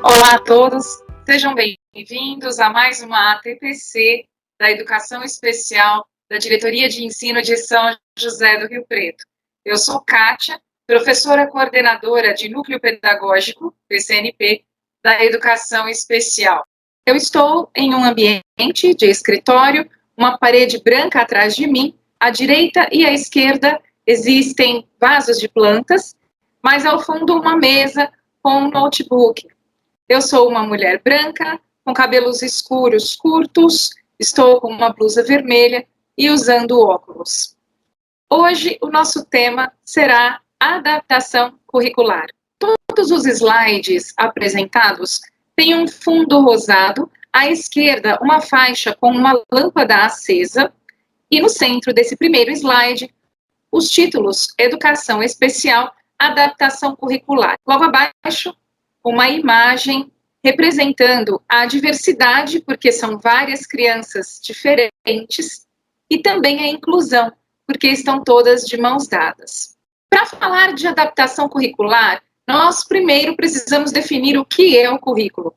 Olá a todos, sejam bem-vindos a mais uma ATPC da Educação Especial da Diretoria de Ensino de São José do Rio Preto. Eu sou Kátia, professora coordenadora de Núcleo Pedagógico, PCNP, da Educação Especial. Eu estou em um ambiente de escritório, uma parede branca atrás de mim, à direita e à esquerda existem vasos de plantas, mas ao fundo uma mesa com um notebook. Eu sou uma mulher branca, com cabelos escuros curtos, estou com uma blusa vermelha e usando óculos. Hoje o nosso tema será adaptação curricular. Todos os slides apresentados têm um fundo rosado, à esquerda uma faixa com uma lâmpada acesa e no centro desse primeiro slide os títulos Educação Especial, Adaptação Curricular. Logo abaixo, uma imagem representando a diversidade, porque são várias crianças diferentes, e também a inclusão, porque estão todas de mãos dadas. Para falar de adaptação curricular, nós primeiro precisamos definir o que é o currículo.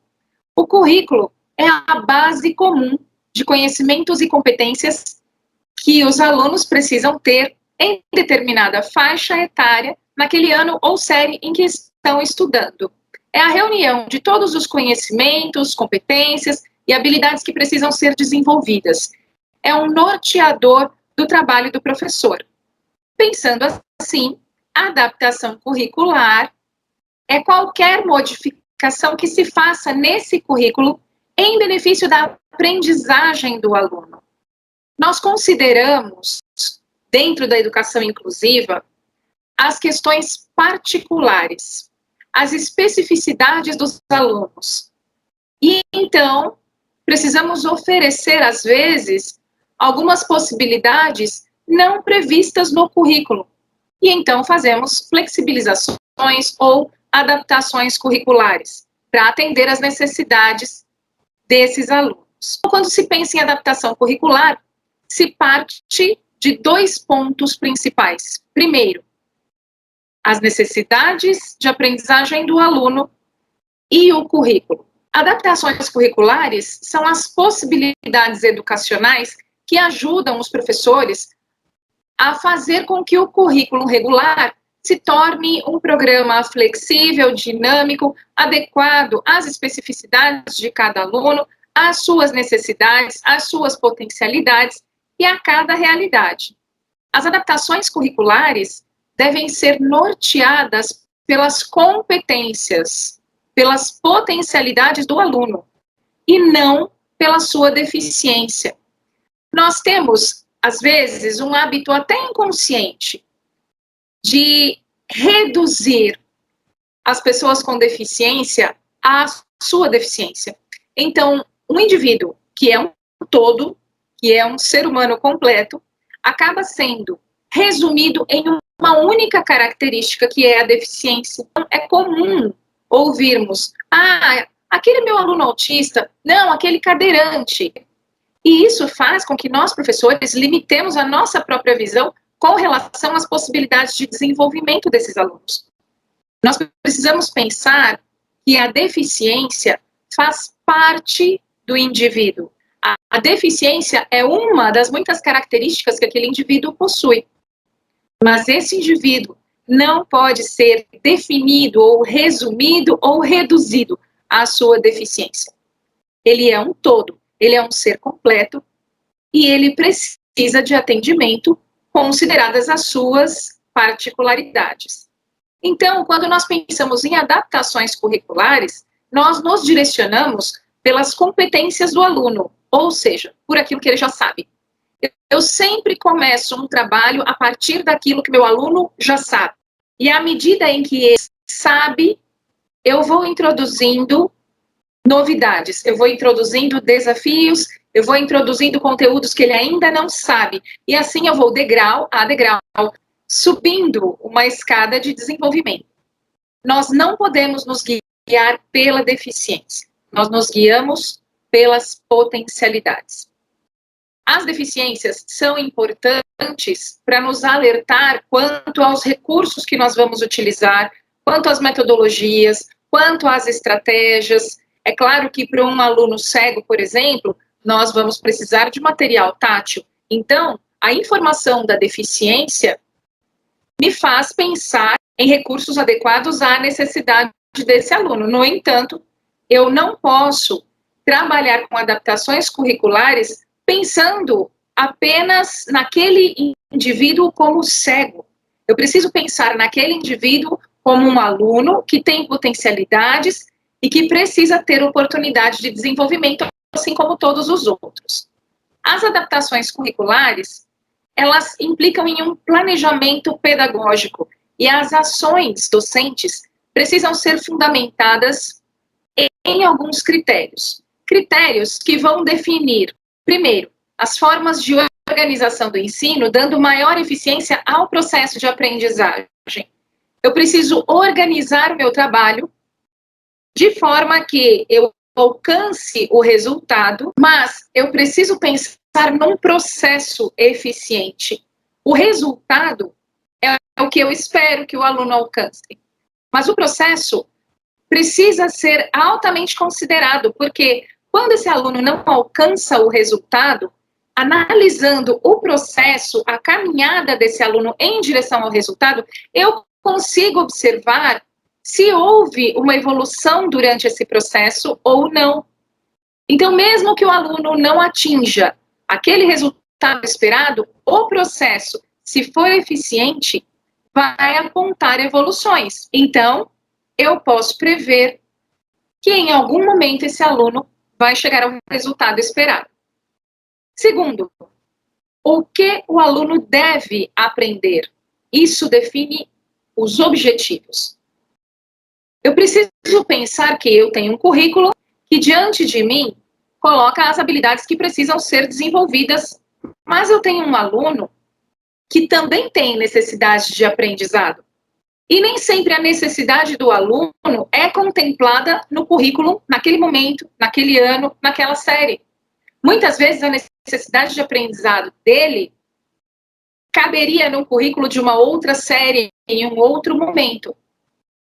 O currículo é a base comum de conhecimentos e competências que os alunos precisam ter em determinada faixa etária, naquele ano ou série em que estão estudando. É a reunião de todos os conhecimentos, competências e habilidades que precisam ser desenvolvidas. É um norteador do trabalho do professor. Pensando assim, a adaptação curricular é qualquer modificação que se faça nesse currículo em benefício da aprendizagem do aluno. Nós consideramos, dentro da educação inclusiva, as questões particulares, as especificidades dos alunos. E, então, precisamos oferecer, às vezes, algumas possibilidades não previstas no currículo. E, então, fazemos flexibilizações ou adaptações curriculares para atender às necessidades desses alunos. Quando se pensa em adaptação curricular, se parte de dois pontos principais. Primeiro, as necessidades de aprendizagem do aluno e o currículo. Adaptações curriculares são as possibilidades educacionais que ajudam os professores a fazer com que o currículo regular se torne um programa flexível, dinâmico, adequado às especificidades de cada aluno, às suas necessidades, às suas potencialidades e a cada realidade. As adaptações curriculares devem ser norteadas pelas competências, pelas potencialidades do aluno, e não pela sua deficiência. Nós temos, às vezes, um hábito até inconsciente de reduzir as pessoas com deficiência à sua deficiência. Então, um indivíduo que é um todo, que é um ser humano completo, acaba sendo resumido em uma única característica, que é a deficiência. É comum ouvirmos, aquele meu aluno autista, não, aquele cadeirante. E isso faz com que nós, professores, limitemos a nossa própria visão com relação às possibilidades de desenvolvimento desses alunos. Nós precisamos pensar que a deficiência faz parte do indivíduo. A deficiência é uma das muitas características que aquele indivíduo possui. Mas esse indivíduo não pode ser definido ou resumido ou reduzido à sua deficiência. Ele é um todo, ele é um ser completo e ele precisa de atendimento consideradas as suas particularidades. Então, quando nós pensamos em adaptações curriculares, nós nos direcionamos pelas competências do aluno, ou seja, por aquilo que ele já sabe. Eu sempre começo um trabalho a partir daquilo que meu aluno já sabe. E à medida em que ele sabe, eu vou introduzindo novidades, eu vou introduzindo desafios, eu vou introduzindo conteúdos que ele ainda não sabe. E assim eu vou degrau a degrau, subindo uma escada de desenvolvimento. Nós não podemos nos guiar pela deficiência, nós nos guiamos pelas potencialidades. As deficiências são importantes para nos alertar quanto aos recursos que nós vamos utilizar, quanto às metodologias, quanto às estratégias. É claro que para um aluno cego, por exemplo, nós vamos precisar de material tátil. Então, a informação da deficiência me faz pensar em recursos adequados à necessidade desse aluno. No entanto, eu não posso trabalhar com adaptações curriculares pensando apenas naquele indivíduo como cego. Eu preciso pensar naquele indivíduo como um aluno que tem potencialidades e que precisa ter oportunidade de desenvolvimento, assim como todos os outros. As adaptações curriculares, elas implicam em um planejamento pedagógico e as ações docentes precisam ser fundamentadas em alguns critérios. Critérios que vão definir, primeiro, as formas de organização do ensino, dando maior eficiência ao processo de aprendizagem. Eu preciso organizar o meu trabalho de forma que eu alcance o resultado, mas eu preciso pensar num processo eficiente. O resultado é o que eu espero que o aluno alcance, mas o processo precisa ser altamente considerado, porque quando esse aluno não alcança o resultado, analisando o processo, a caminhada desse aluno em direção ao resultado, eu consigo observar se houve uma evolução durante esse processo ou não. Então, mesmo que o aluno não atinja aquele resultado esperado, o processo, se for eficiente, vai apontar evoluções. Então, eu posso prever que em algum momento esse aluno vai chegar ao resultado esperado. Segundo, o que o aluno deve aprender? Isso define os objetivos. Eu preciso pensar que eu tenho um currículo que diante de mim coloca as habilidades que precisam ser desenvolvidas, mas eu tenho um aluno que também tem necessidade de aprendizado. E nem sempre a necessidade do aluno é contemplada no currículo naquele momento, naquele ano, naquela série. Muitas vezes a necessidade de aprendizado dele caberia no currículo de uma outra série em um outro momento.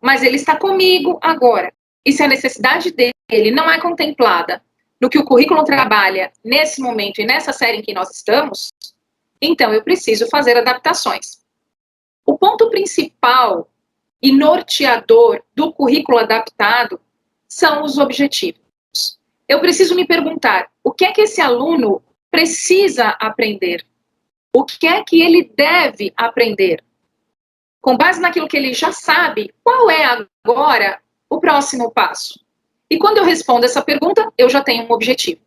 Mas ele está comigo agora. E se a necessidade dele não é contemplada no que o currículo trabalha nesse momento e nessa série em que nós estamos, então eu preciso fazer adaptações. O ponto principal e norteador do currículo adaptado são os objetivos. Eu preciso me perguntar, o que é que esse aluno precisa aprender? O que é que ele deve aprender? Com base naquilo que ele já sabe, qual é agora o próximo passo? E quando eu respondo essa pergunta, eu já tenho um objetivo.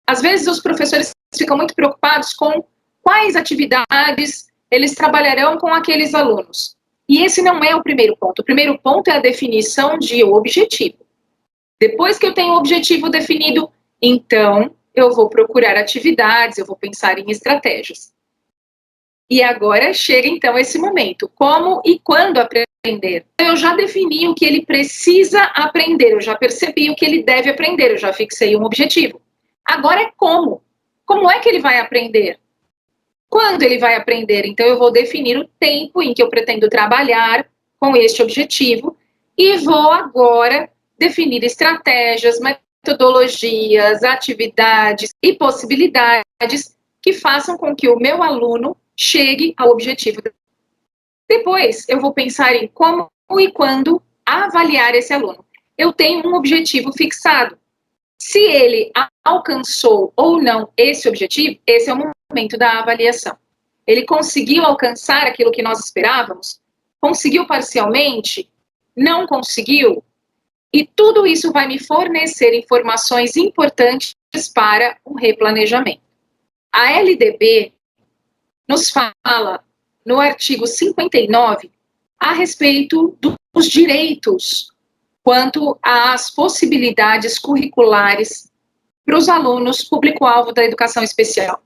Às vezes os professores ficam muito preocupados com quais atividades eles trabalharão com aqueles alunos. E esse não é o primeiro ponto. O primeiro ponto é a definição de objetivo. Depois que eu tenho o objetivo definido, então eu vou procurar atividades, eu vou pensar em estratégias. E agora chega então esse momento, como e quando aprender. Eu já defini o que ele precisa aprender, eu já percebi o que ele deve aprender, eu já fixei um objetivo. Agora é como. Como é que ele vai aprender? Quando ele vai aprender? Então eu vou definir o tempo em que eu pretendo trabalhar com este objetivo e vou agora definir estratégias, metodologias, atividades e possibilidades que façam com que o meu aluno chegue ao objetivo. Depois, eu vou pensar em como e quando avaliar esse aluno. Eu tenho um objetivo fixado. Se ele alcançou ou não esse objetivo, esse é o momento da avaliação. Ele conseguiu alcançar aquilo que nós esperávamos? Conseguiu parcialmente? Não conseguiu? E tudo isso vai me fornecer informações importantes para um replanejamento. A LDB nos fala, no artigo 59, a respeito dos direitos quanto às possibilidades curriculares para os alunos público-alvo da educação especial.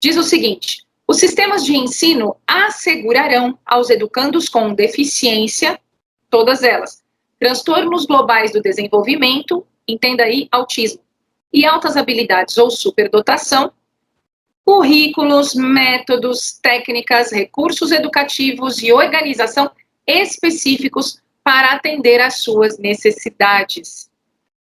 Diz o seguinte: os sistemas de ensino assegurarão aos educandos com deficiência, todas elas, transtornos globais do desenvolvimento, entenda aí, autismo, e altas habilidades ou superdotação, currículos, métodos, técnicas, recursos educativos e organização específicos para atender às suas necessidades.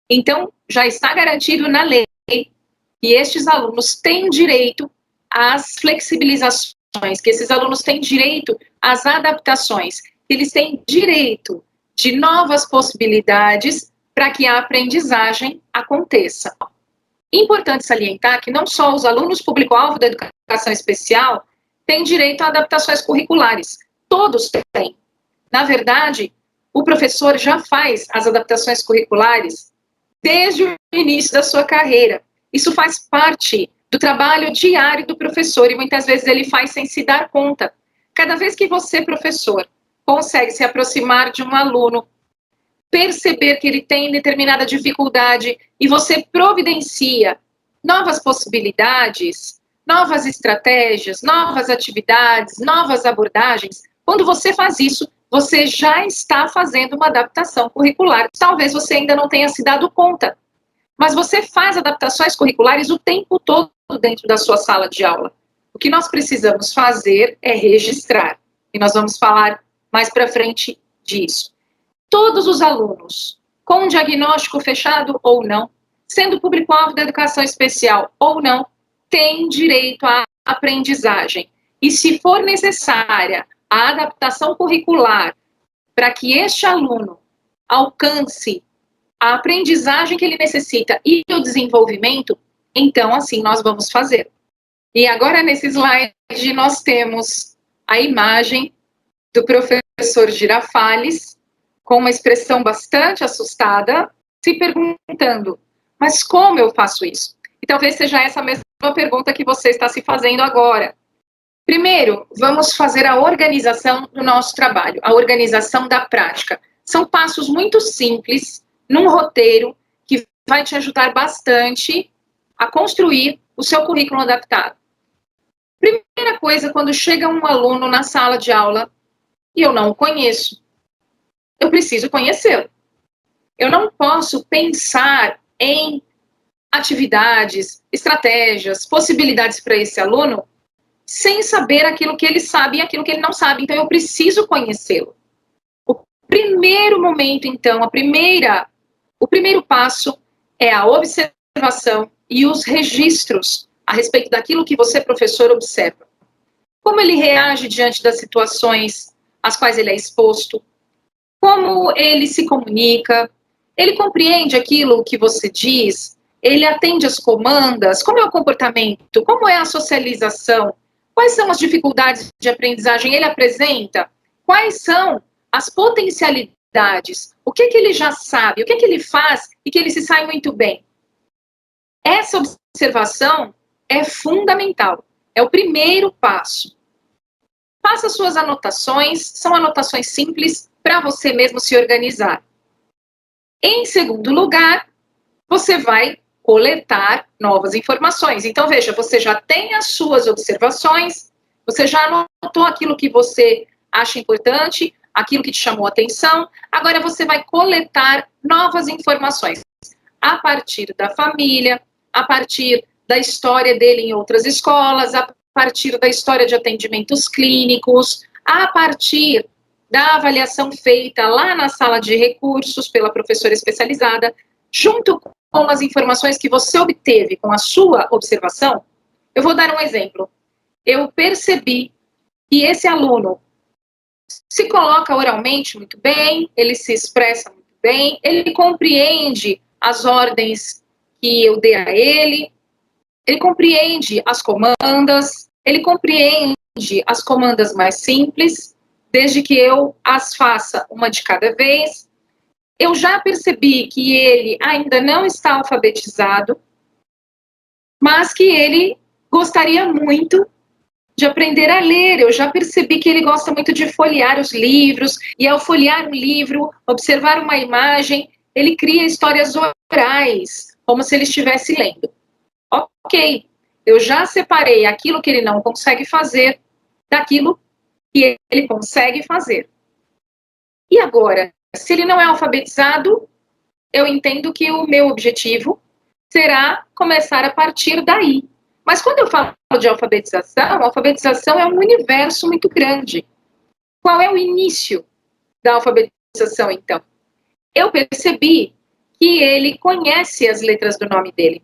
Então, já está garantido na lei que estes alunos têm direito às flexibilizações, que esses alunos têm direito às adaptações, que eles têm direito de novas possibilidades para que a aprendizagem aconteça. Importante salientar que não só os alunos público-alvo da educação especial têm direito a adaptações curriculares, todos têm. Na verdade, o professor já faz as adaptações curriculares desde o início da sua carreira. Isso faz parte do trabalho diário do professor e muitas vezes ele faz sem se dar conta. Cada vez que você, professor, consegue se aproximar de um aluno, perceber que ele tem determinada dificuldade e você providencia novas possibilidades, novas estratégias, novas atividades, novas abordagens, quando você faz isso, você já está fazendo uma adaptação curricular. Talvez você ainda não tenha se dado conta, mas você faz adaptações curriculares o tempo todo dentro da sua sala de aula. O que nós precisamos fazer é registrar, e nós vamos falar mais para frente disso. Todos os alunos, com diagnóstico fechado ou não, sendo público-alvo da educação especial ou não, têm direito à aprendizagem. E se for necessária a adaptação curricular para que este aluno alcance a aprendizagem que ele necessita e o desenvolvimento, então assim nós vamos fazer. E agora nesse slide nós temos a imagem do professor Girafales, com uma expressão bastante assustada, se perguntando, mas como eu faço isso? E talvez seja essa mesma pergunta que você está se fazendo agora. Primeiro, vamos fazer a organização do nosso trabalho, a organização da prática. São passos muito simples, num roteiro, que vai te ajudar bastante a construir o seu currículo adaptado. Primeira coisa, quando chega um aluno na sala de aula e eu não o conheço, eu preciso conhecê-lo. Eu não posso pensar em atividades, estratégias, possibilidades para esse aluno sem saber aquilo que ele sabe e aquilo que ele não sabe. Então, eu preciso conhecê-lo. O primeiro momento, então, o primeiro passo é a observação e os registros a respeito daquilo que você, professor, observa. Como ele reage diante das situações às quais ele é exposto, como ele se comunica, ele compreende aquilo que você diz, ele atende às comandas, como é o comportamento, como é a socialização, quais são as dificuldades de aprendizagem ele apresenta, quais são as potencialidades, o que ele já sabe, o que ele faz e que ele se sai muito bem. Essa observação é fundamental, é o primeiro passo. Faça suas anotações, são anotações simples para você mesmo se organizar. Em segundo lugar, você vai coletar novas informações. Então, veja, você já tem as suas observações, você já anotou aquilo que você acha importante, aquilo que te chamou a atenção, agora você vai coletar novas informações a partir da família, a partir da história dele em outras escolas, a partir da história de atendimentos clínicos, a partir da avaliação feita lá na sala de recursos pela professora especializada, junto com as informações que você obteve com a sua observação. Eu vou dar um exemplo. Eu percebi que esse aluno se coloca oralmente muito bem, ele se expressa muito bem, ele compreende as ordens que eu dei a ele compreende as comandas, ele compreende as comandas mais simples, desde que eu as faça uma de cada vez. Eu já percebi que ele ainda não está alfabetizado, mas que ele gostaria muito de aprender a ler. Eu já percebi que ele gosta muito de folhear os livros, e ao folhear um livro, observar uma imagem, ele cria histórias orais, como se ele estivesse lendo. Ok, eu já separei aquilo que ele não consegue fazer daquilo que ele consegue fazer. E agora, se ele não é alfabetizado, eu entendo que o meu objetivo será começar a partir daí. Mas quando eu falo de alfabetização, a alfabetização é um universo muito grande. Qual é o início da alfabetização? sensação, então? Eu percebi que ele conhece as letras do nome dele.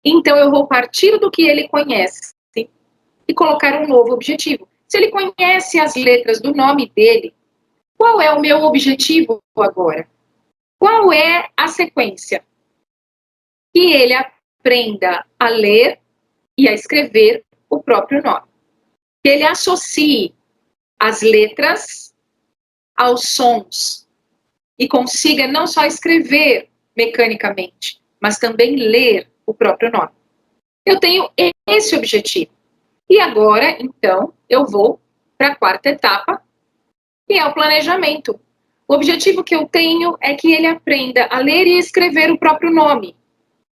Então, eu vou partir do que ele conhece e colocar um novo objetivo. Se ele conhece as letras do nome dele, qual é o meu objetivo agora? Qual é a sequência? Que ele aprenda a ler e a escrever o próprio nome. Que ele associe as letras aos sons e consiga não só escrever mecanicamente, mas também ler o próprio nome. Eu tenho esse objetivo. E agora, então, eu vou para a quarta etapa, que é o planejamento. O objetivo que eu tenho é que ele aprenda a ler e escrever o próprio nome.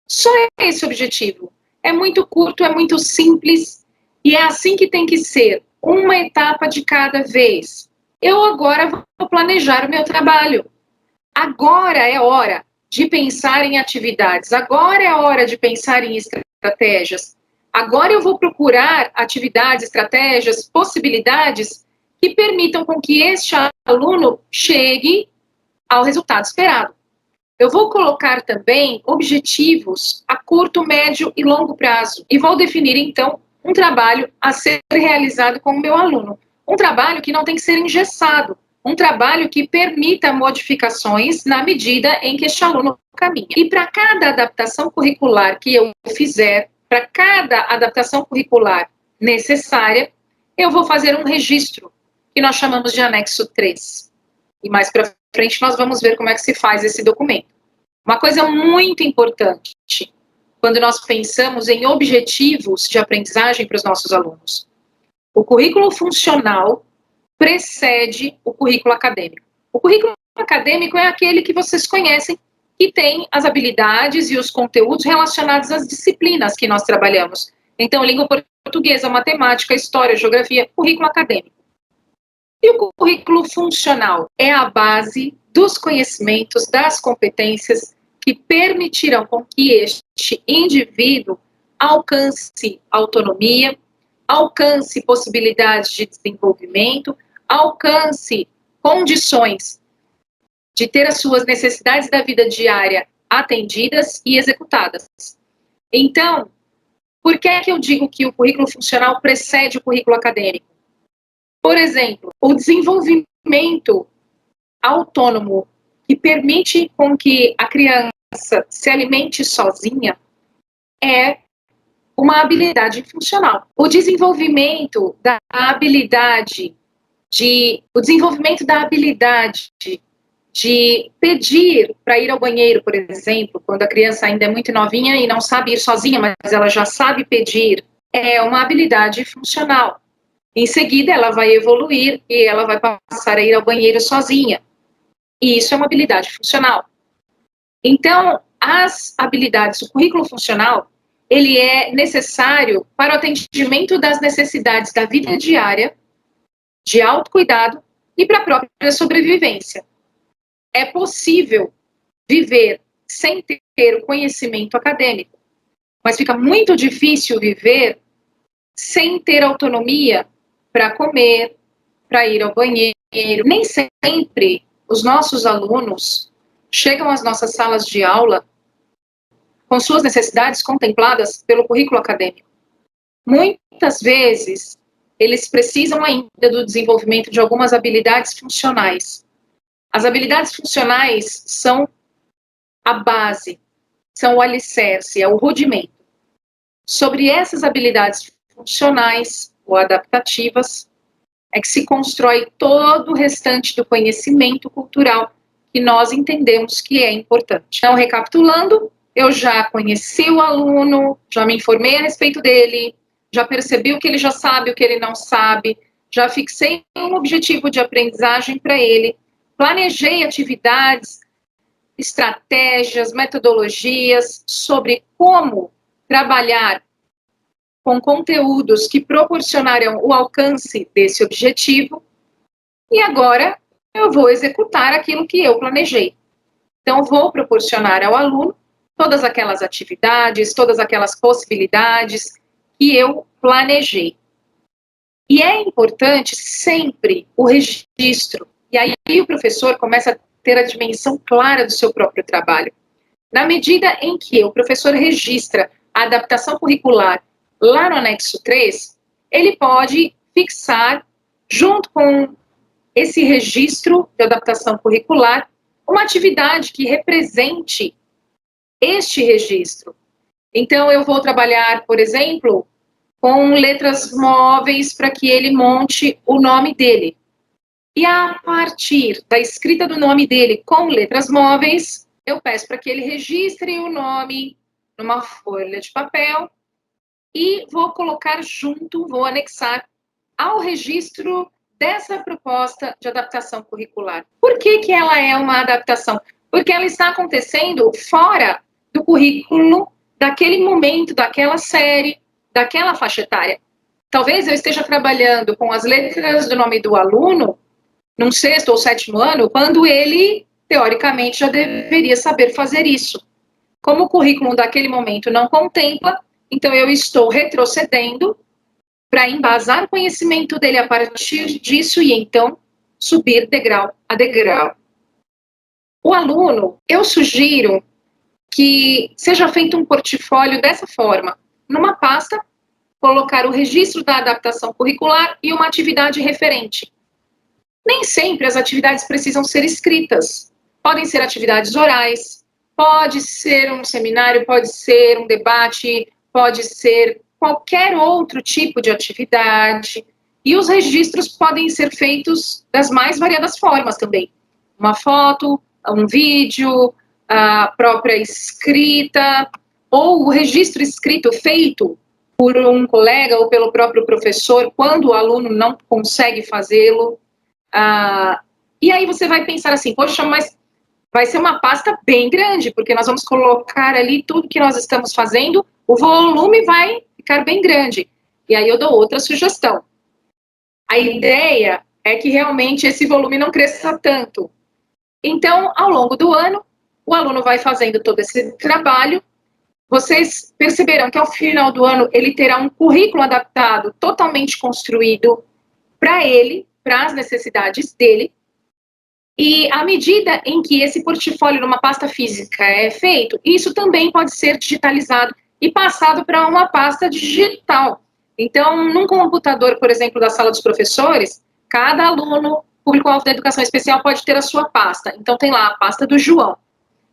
Só esse objetivo. É muito curto, é muito simples, e é assim que tem que ser, uma etapa de cada vez. Eu agora vou planejar o meu trabalho. Agora é hora de pensar em atividades, agora é hora de pensar em estratégias. Agora eu vou procurar atividades, estratégias, possibilidades que permitam com que este aluno chegue ao resultado esperado. Eu vou colocar também objetivos a curto, médio e longo prazo. E vou definir, então, um trabalho a ser realizado com o meu aluno. Um trabalho que não tem que ser engessado. Um trabalho que permita modificações na medida em que este aluno caminha. E para cada adaptação curricular que eu fizer, para cada adaptação curricular necessária, eu vou fazer um registro, que nós chamamos de anexo 3. E mais para frente nós vamos ver como é que se faz esse documento. Uma coisa muito importante, quando nós pensamos em objetivos de aprendizagem para os nossos alunos. O currículo funcional precede o currículo acadêmico. O currículo acadêmico é aquele que vocês conhecem, que tem as habilidades e os conteúdos relacionados às disciplinas que nós trabalhamos. Então, língua portuguesa, matemática, história, geografia, currículo acadêmico. E o currículo funcional é a base dos conhecimentos, das competências que permitirão com que este indivíduo alcance autonomia, alcance possibilidades de desenvolvimento, alcance condições de ter as suas necessidades da vida diária atendidas e executadas. Então, por que é que eu digo que o currículo funcional precede o currículo acadêmico? Por exemplo, o desenvolvimento autônomo que permite com que a criança se alimente sozinha é uma habilidade funcional. O desenvolvimento da habilidade de pedir para ir ao banheiro, por exemplo, quando a criança ainda é muito novinha e não sabe ir sozinha, mas ela já sabe pedir, é uma habilidade funcional. Em seguida, ela vai evoluir e ela vai passar a ir ao banheiro sozinha. E isso é uma habilidade funcional. Então, as habilidades, o currículo funcional, ele é necessário para o atendimento das necessidades da vida diária, de autocuidado e para a própria sobrevivência. É possível viver sem ter o conhecimento acadêmico, mas fica muito difícil viver sem ter autonomia para comer, para ir ao banheiro. Nem sempre os nossos alunos chegam às nossas salas de aula com suas necessidades contempladas pelo currículo acadêmico. Muitas vezes, eles precisam ainda do desenvolvimento de algumas habilidades funcionais. As habilidades funcionais são a base, são o alicerce, é o rudimento. Sobre essas habilidades funcionais ou adaptativas, é que se constrói todo o restante do conhecimento cultural que nós entendemos que é importante. Então, recapitulando, eu já conheci o aluno, já me informei a respeito dele, já percebi o que ele já sabe, o que ele não sabe, já fixei um objetivo de aprendizagem para ele, planejei atividades, estratégias, metodologias sobre como trabalhar com conteúdos que proporcionarão o alcance desse objetivo, e agora eu vou executar aquilo que eu planejei. Então, vou proporcionar ao aluno todas aquelas atividades, todas aquelas possibilidades que eu planejei. E é importante sempre o registro, e aí o professor começa a ter a dimensão clara do seu próprio trabalho. Na medida em que o professor registra a adaptação curricular lá no anexo 3, ele pode fixar, junto com esse registro de adaptação curricular, uma atividade que represente este registro. Então, eu vou trabalhar, por exemplo, com letras móveis para que ele monte o nome dele. E a partir da escrita do nome dele com letras móveis, eu peço para que ele registre o nome numa folha de papel e vou colocar junto, vou anexar ao registro dessa proposta de adaptação curricular. Por que ela é uma adaptação? Porque ela está acontecendo fora do currículo daquele momento, daquela série, daquela faixa etária. Talvez eu esteja trabalhando com as letras do nome do aluno num 6º ou 7º ano, quando ele, teoricamente, já deveria saber fazer isso. Como o currículo daquele momento não contempla, então eu estou retrocedendo para embasar o conhecimento dele a partir disso e então subir degrau a degrau. O aluno, eu sugiro que seja feito um portfólio dessa forma, numa pasta, colocar o registro da adaptação curricular e uma atividade referente. Nem sempre as atividades precisam ser escritas. Podem ser atividades orais, pode ser um seminário, pode ser um debate, pode ser qualquer outro tipo de atividade. E os registros podem ser feitos das mais variadas formas também. Uma foto, um vídeo, a própria escrita, ou o registro escrito feito por um colega ou pelo próprio professor, quando o aluno não consegue fazê-lo. E aí você vai pensar assim, poxa, mas vai ser uma pasta bem grande, porque nós vamos colocar ali tudo que nós estamos fazendo, o volume vai ficar bem grande. E aí eu dou outra sugestão. A ideia é que realmente esse volume não cresça tanto. Então, ao longo do ano, o aluno vai fazendo todo esse trabalho. Vocês perceberão que ao final do ano ele terá um currículo adaptado, totalmente construído para ele, para as necessidades dele. E à medida em que esse portfólio numa pasta física é feito, isso também pode ser digitalizado e passado para uma pasta digital. Então, num computador, por exemplo, da sala dos professores, cada aluno público-alvo da educação especial pode ter a sua pasta. Então, tem lá a pasta do João.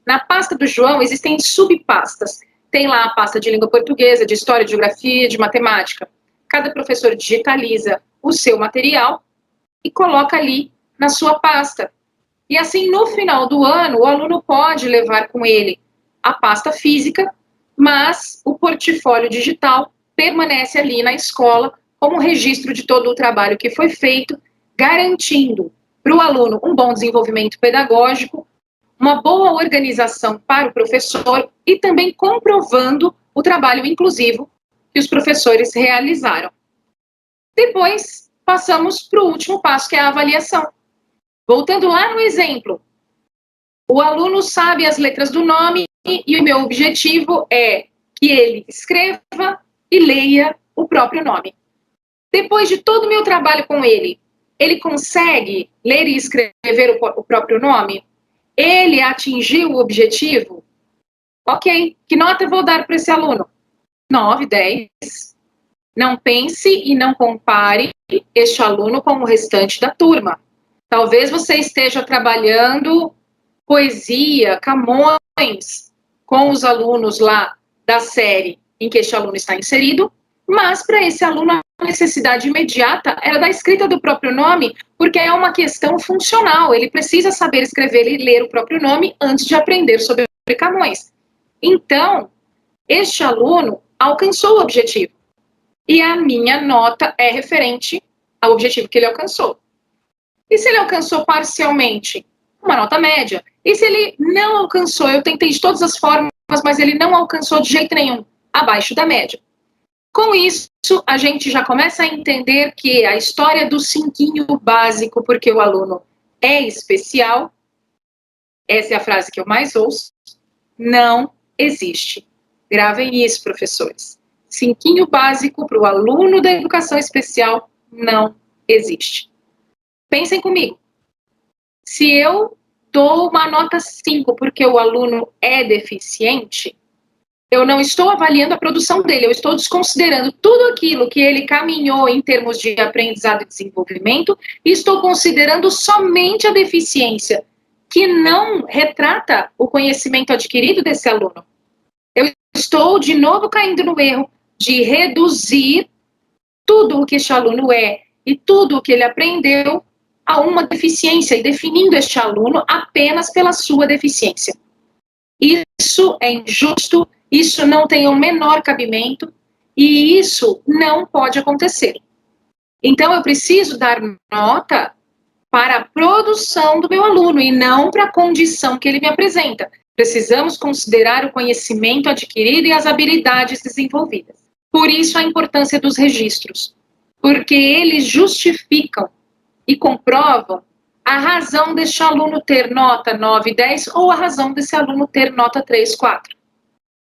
Na pasta do João existem subpastas. Tem lá a pasta de língua portuguesa, de história, de geografia, de matemática. Cada professor digitaliza o seu material e coloca ali na sua pasta. E assim, no final do ano, o aluno pode levar com ele a pasta física, mas o portfólio digital permanece ali na escola como registro de todo o trabalho que foi feito, garantindo para o aluno um bom desenvolvimento pedagógico, uma boa organização para o professor e também comprovando o trabalho inclusivo que os professores realizaram. Depois, passamos para o último passo, que é a avaliação. Voltando lá no exemplo, o aluno sabe as letras do nome e o meu objetivo é que ele escreva e leia o próprio nome. Depois de todo o meu trabalho com ele, ele consegue ler e escrever o próprio nome? Ele atingiu o objetivo? Ok, que nota eu vou dar para esse aluno? 9, 10. Não pense e não compare este aluno com o restante da turma. Talvez você esteja trabalhando poesia, Camões, com os alunos lá da série em que este aluno está inserido, mas para esse aluno a necessidade imediata era da escrita do próprio nome, porque é uma questão funcional, ele precisa saber escrever e ler o próprio nome antes de aprender sobre Camões. Então, este aluno alcançou o objetivo, e a minha nota é referente ao objetivo que ele alcançou. E se ele alcançou parcialmente? Uma nota média. E se ele não alcançou? Eu tentei de todas as formas, mas ele não alcançou de jeito nenhum, abaixo da média. Com isso, a gente já começa a entender que a história do cinquinho básico, porque o aluno é especial, essa é a frase que eu mais ouço, não existe. Gravem isso, professores. Cinquinho básico para o aluno da educação especial não existe. Pensem comigo. Se eu dou uma nota 5 porque o aluno é deficiente, eu não estou avaliando a produção dele, eu estou desconsiderando tudo aquilo que ele caminhou em termos de aprendizado e desenvolvimento e estou considerando somente a deficiência, que não retrata o conhecimento adquirido desse aluno. Eu estou, de novo, caindo no erro de reduzir tudo o que este aluno é e tudo o que ele aprendeu a uma deficiência e definindo este aluno apenas pela sua deficiência. Isso é injusto, isso não tem o menor cabimento e isso não pode acontecer. Então, eu preciso dar nota para a produção do meu aluno e não para a condição que ele me apresenta. Precisamos considerar o conhecimento adquirido e as habilidades desenvolvidas. Por isso, a importância dos registros, porque eles justificam e comprovam a razão deste aluno ter nota 9, 10 ou a razão desse aluno ter nota 3, 4.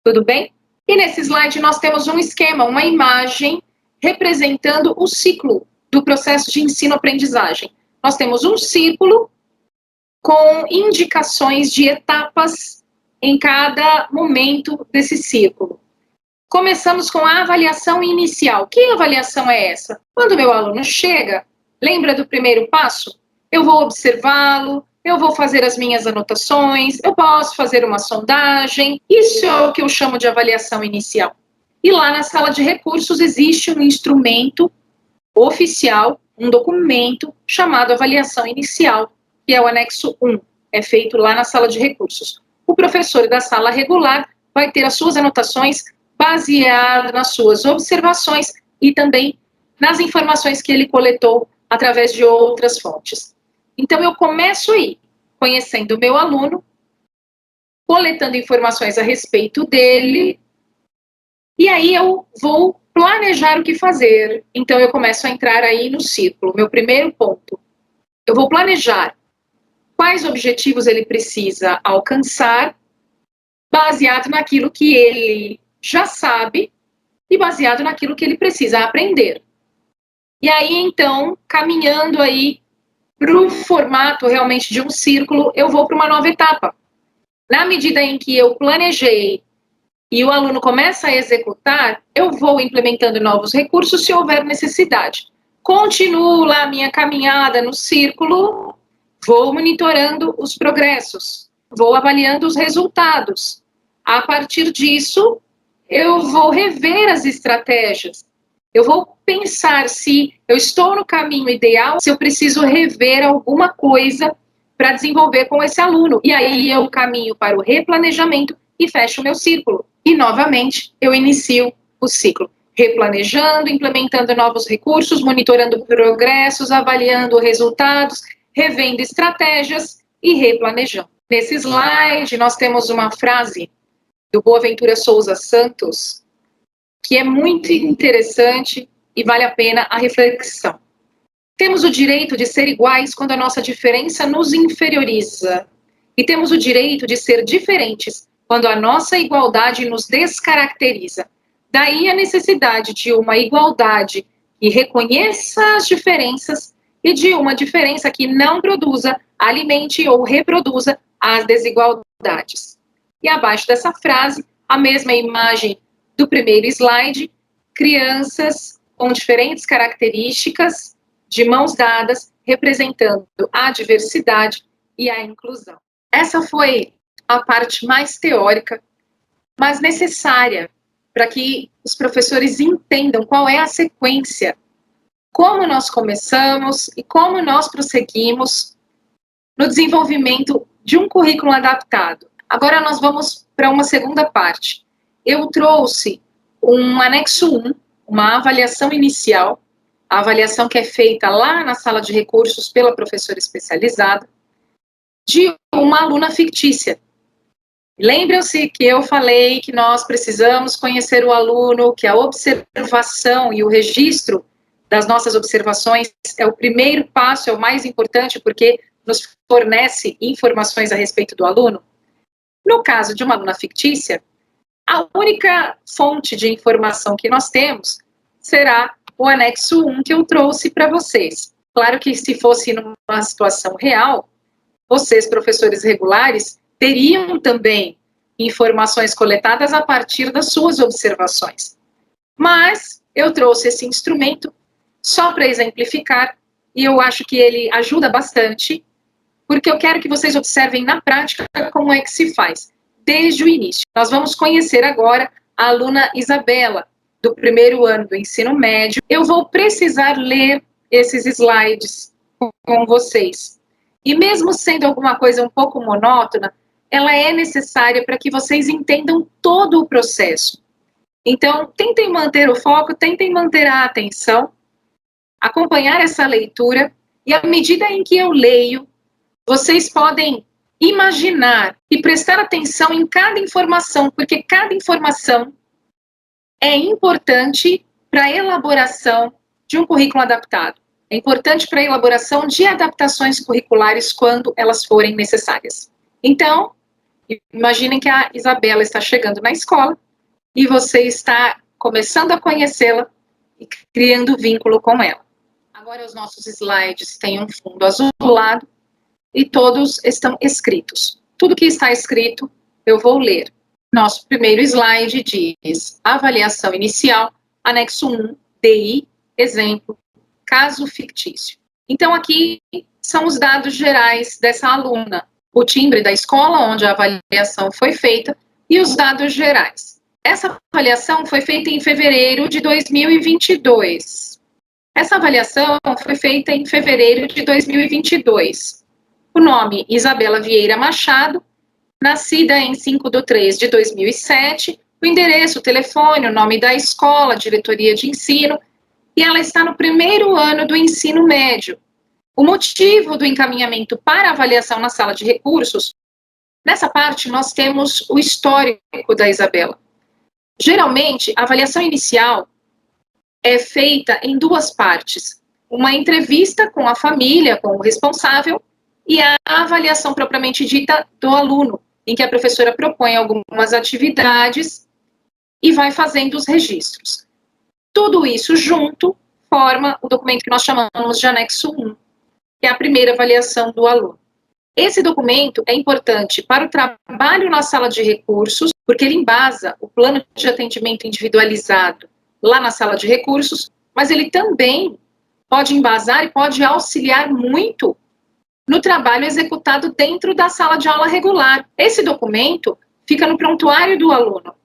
Tudo bem? E nesse slide nós temos um esquema, uma imagem representando o ciclo do processo de ensino-aprendizagem. Nós temos um círculo com indicações de etapas em cada momento desse círculo. Começamos com a avaliação inicial. Que avaliação é essa? Quando o meu aluno chega, lembra do primeiro passo? Eu vou observá-lo, eu vou fazer as minhas anotações, eu posso fazer uma sondagem. Isso é o que eu chamo de avaliação inicial. E lá na sala de recursos existe um instrumento oficial, um documento chamado avaliação inicial, que é o anexo 1. É feito lá na sala de recursos. O professor da sala regular vai ter as suas anotações baseado nas suas observações e também nas informações que ele coletou através de outras fontes. Então, eu começo aí, conhecendo o meu aluno, coletando informações a respeito dele, e aí eu vou planejar o que fazer. Então, eu começo a entrar aí no círculo. Meu primeiro ponto, eu vou planejar quais objetivos ele precisa alcançar, baseado naquilo que ele já sabe e baseado naquilo que ele precisa aprender. E aí, então, caminhando aí para o formato realmente de um círculo, eu vou para uma nova etapa. Na medida em que eu planejei e o aluno começa a executar, eu vou implementando novos recursos se houver necessidade. Continuo lá a minha caminhada no círculo, vou monitorando os progressos, vou avaliando os resultados. A partir disso, eu vou rever as estratégias. Eu vou pensar se eu estou no caminho ideal, se eu preciso rever alguma coisa para desenvolver com esse aluno. E aí eu caminho para o replanejamento e fecho o meu círculo. E, novamente, eu inicio o ciclo, replanejando, implementando novos recursos, monitorando progressos, avaliando resultados, revendo estratégias e replanejando. Nesse slide, nós temos uma frase do Boaventura Souza Santos, que é muito interessante e vale a pena a reflexão. Temos o direito de ser iguais quando a nossa diferença nos inferioriza. E temos o direito de ser diferentes quando a nossa igualdade nos descaracteriza. Daí a necessidade de uma igualdade que reconheça as diferenças e de uma diferença que não produza, alimente ou reproduza as desigualdades. E abaixo dessa frase, a mesma imagem do primeiro slide, crianças com diferentes características, de mãos dadas, representando a diversidade e a inclusão. Essa foi a parte mais teórica, mas necessária para que os professores entendam qual é a sequência, como nós começamos e como nós prosseguimos no desenvolvimento de um currículo adaptado. Agora nós vamos para uma segunda parte. Eu trouxe um anexo 1, uma avaliação inicial, a avaliação que é feita lá na sala de recursos pela professora especializada, de uma aluna fictícia. Lembram-se que eu falei que nós precisamos conhecer o aluno, que a observação e o registro das nossas observações é o primeiro passo, é o mais importante, porque nos fornece informações a respeito do aluno. No caso de uma aluna fictícia, a única fonte de informação que nós temos será o anexo 1 que eu trouxe para vocês. Claro que se fosse numa situação real, vocês, professores regulares, teriam também informações coletadas a partir das suas observações. Mas eu trouxe esse instrumento só para exemplificar, e eu acho que ele ajuda bastante, porque eu quero que vocês observem na prática como é que se faz, desde o início. Nós vamos conhecer agora a aluna Isabela, do primeiro ano do ensino médio. Eu vou precisar ler esses slides com vocês. E mesmo sendo alguma coisa um pouco monótona, ela é necessária para que vocês entendam todo o processo. Então, tentem manter o foco, tentem manter a atenção, acompanhar essa leitura, e à medida em que eu leio, vocês podem imaginar e prestar atenção em cada informação, porque cada informação é importante para a elaboração de um currículo adaptado. É importante para a elaboração de adaptações curriculares quando elas forem necessárias. Então, imaginem que a Isabela está chegando na escola e você está começando a conhecê-la e criando vínculo com ela. Agora os nossos slides têm um fundo azulado e todos estão escritos. Tudo que está escrito eu vou ler. Nosso primeiro slide diz: avaliação inicial, anexo 1, DI, exemplo, caso fictício. Então aqui são os dados gerais dessa aluna, o timbre da escola onde a avaliação foi feita e os dados gerais. Essa avaliação foi feita em fevereiro de 2022. Essa avaliação foi feita em fevereiro de 2022. O nome Isabela Vieira Machado, nascida em 5/3/2007, o endereço, o telefone, o nome da escola, diretoria de ensino, e ela está no primeiro ano do ensino médio. O motivo do encaminhamento para avaliação na sala de recursos, nessa parte nós temos o histórico da Isabela. Geralmente, a avaliação inicial é feita em duas partes. Uma entrevista com a família, com o responsável, e a avaliação propriamente dita do aluno, em que a professora propõe algumas atividades e vai fazendo os registros. Tudo isso junto forma o documento que nós chamamos de anexo 1, que é a primeira avaliação do aluno. Esse documento é importante para o trabalho na sala de recursos, porque ele embasa o plano de atendimento individualizado lá na sala de recursos, mas ele também pode embasar e pode auxiliar muito no trabalho executado dentro da sala de aula regular. Esse documento fica no prontuário do aluno.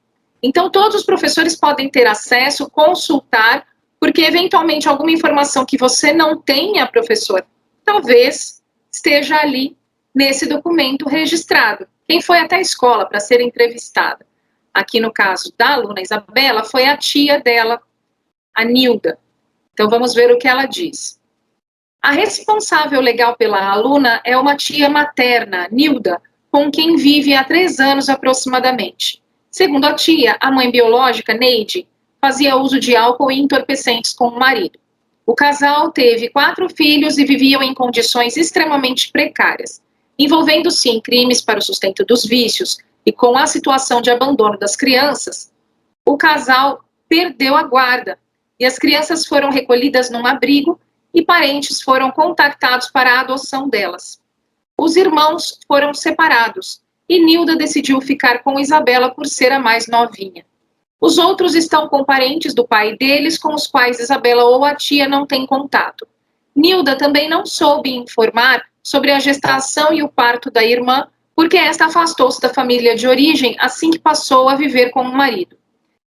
Então, todos os professores podem ter acesso, consultar, porque eventualmente alguma informação que você não tenha, professor, talvez esteja ali nesse documento registrado. Quem foi até a escola para ser entrevistada? Aqui no caso da aluna Isabela, foi a tia dela, a Nilda. Então, vamos ver o que ela diz. A responsável legal pela aluna é uma tia materna, Nilda, com quem vive há 3 anos aproximadamente. Segundo a tia, a mãe biológica, Neide, fazia uso de álcool e entorpecentes com o marido. O casal teve 4 filhos e viviam em condições extremamente precárias, envolvendo-se em crimes para o sustento dos vícios e com a situação de abandono das crianças. O casal perdeu a guarda e as crianças foram recolhidas num abrigo e parentes foram contactados para a adoção delas. Os irmãos foram separados e Nilda decidiu ficar com Isabela por ser a mais novinha. Os outros estão com parentes do pai deles, com os quais Isabela ou a tia não têm contato. Nilda também não soube informar sobre a gestação e o parto da irmã, porque esta afastou-se da família de origem assim que passou a viver com o marido.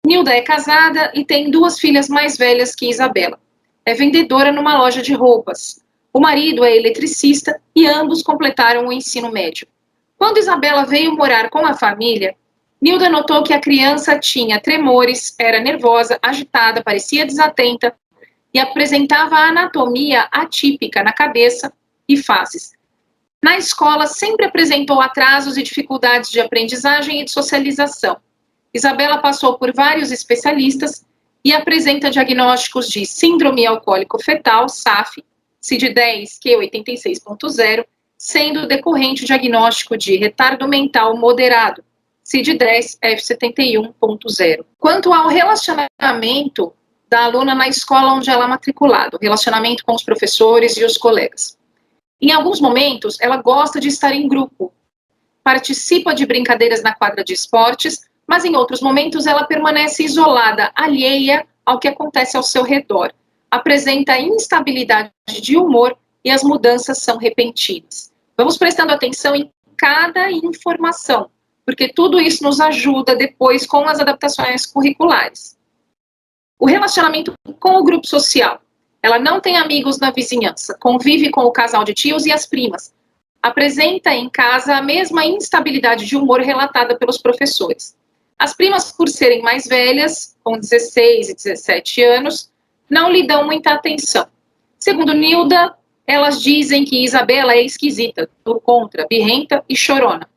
Nilda é casada e tem 2 filhas mais velhas que Isabela. É vendedora numa loja de roupas. O marido é eletricista e ambos completaram o ensino médio. Quando Isabela veio morar com a família, Nilda notou que a criança tinha tremores, era nervosa, agitada, parecia desatenta e apresentava anatomia atípica na cabeça e faces. Na escola, sempre apresentou atrasos e dificuldades de aprendizagem e de socialização. Isabela passou por vários especialistas e apresenta diagnósticos de síndrome alcoólico-fetal, SAF, CID-10, Q86.0, sendo decorrente o diagnóstico de retardo mental moderado, CID-10, F71.0. Quanto ao relacionamento da aluna na escola onde ela é matriculada, o relacionamento com os professores e os colegas. Em alguns momentos, ela gosta de estar em grupo, participa de brincadeiras na quadra de esportes, mas em outros momentos ela permanece isolada, alheia ao que acontece ao seu redor. Apresenta instabilidade de humor e as mudanças são repentinas. Vamos prestando atenção em cada informação, porque tudo isso nos ajuda depois com as adaptações curriculares. O relacionamento com o grupo social. Ela não tem amigos na vizinhança, convive com o casal de tios e as primas. Apresenta em casa a mesma instabilidade de humor relatada pelos professores. As primas, por serem mais velhas, com 16 e 17 anos, não lhe dão muita atenção. Segundo Nilda, elas dizem que Isabela é esquisita, do contra, birrenta e chorona.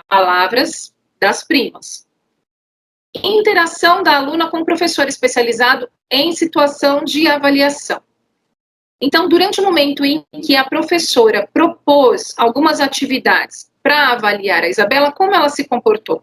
Palavras das primas. Interação da aluna com o professor especializado em situação de avaliação. Então, durante o momento em que a professora propôs algumas atividades para avaliar a Isabela, como ela se comportou?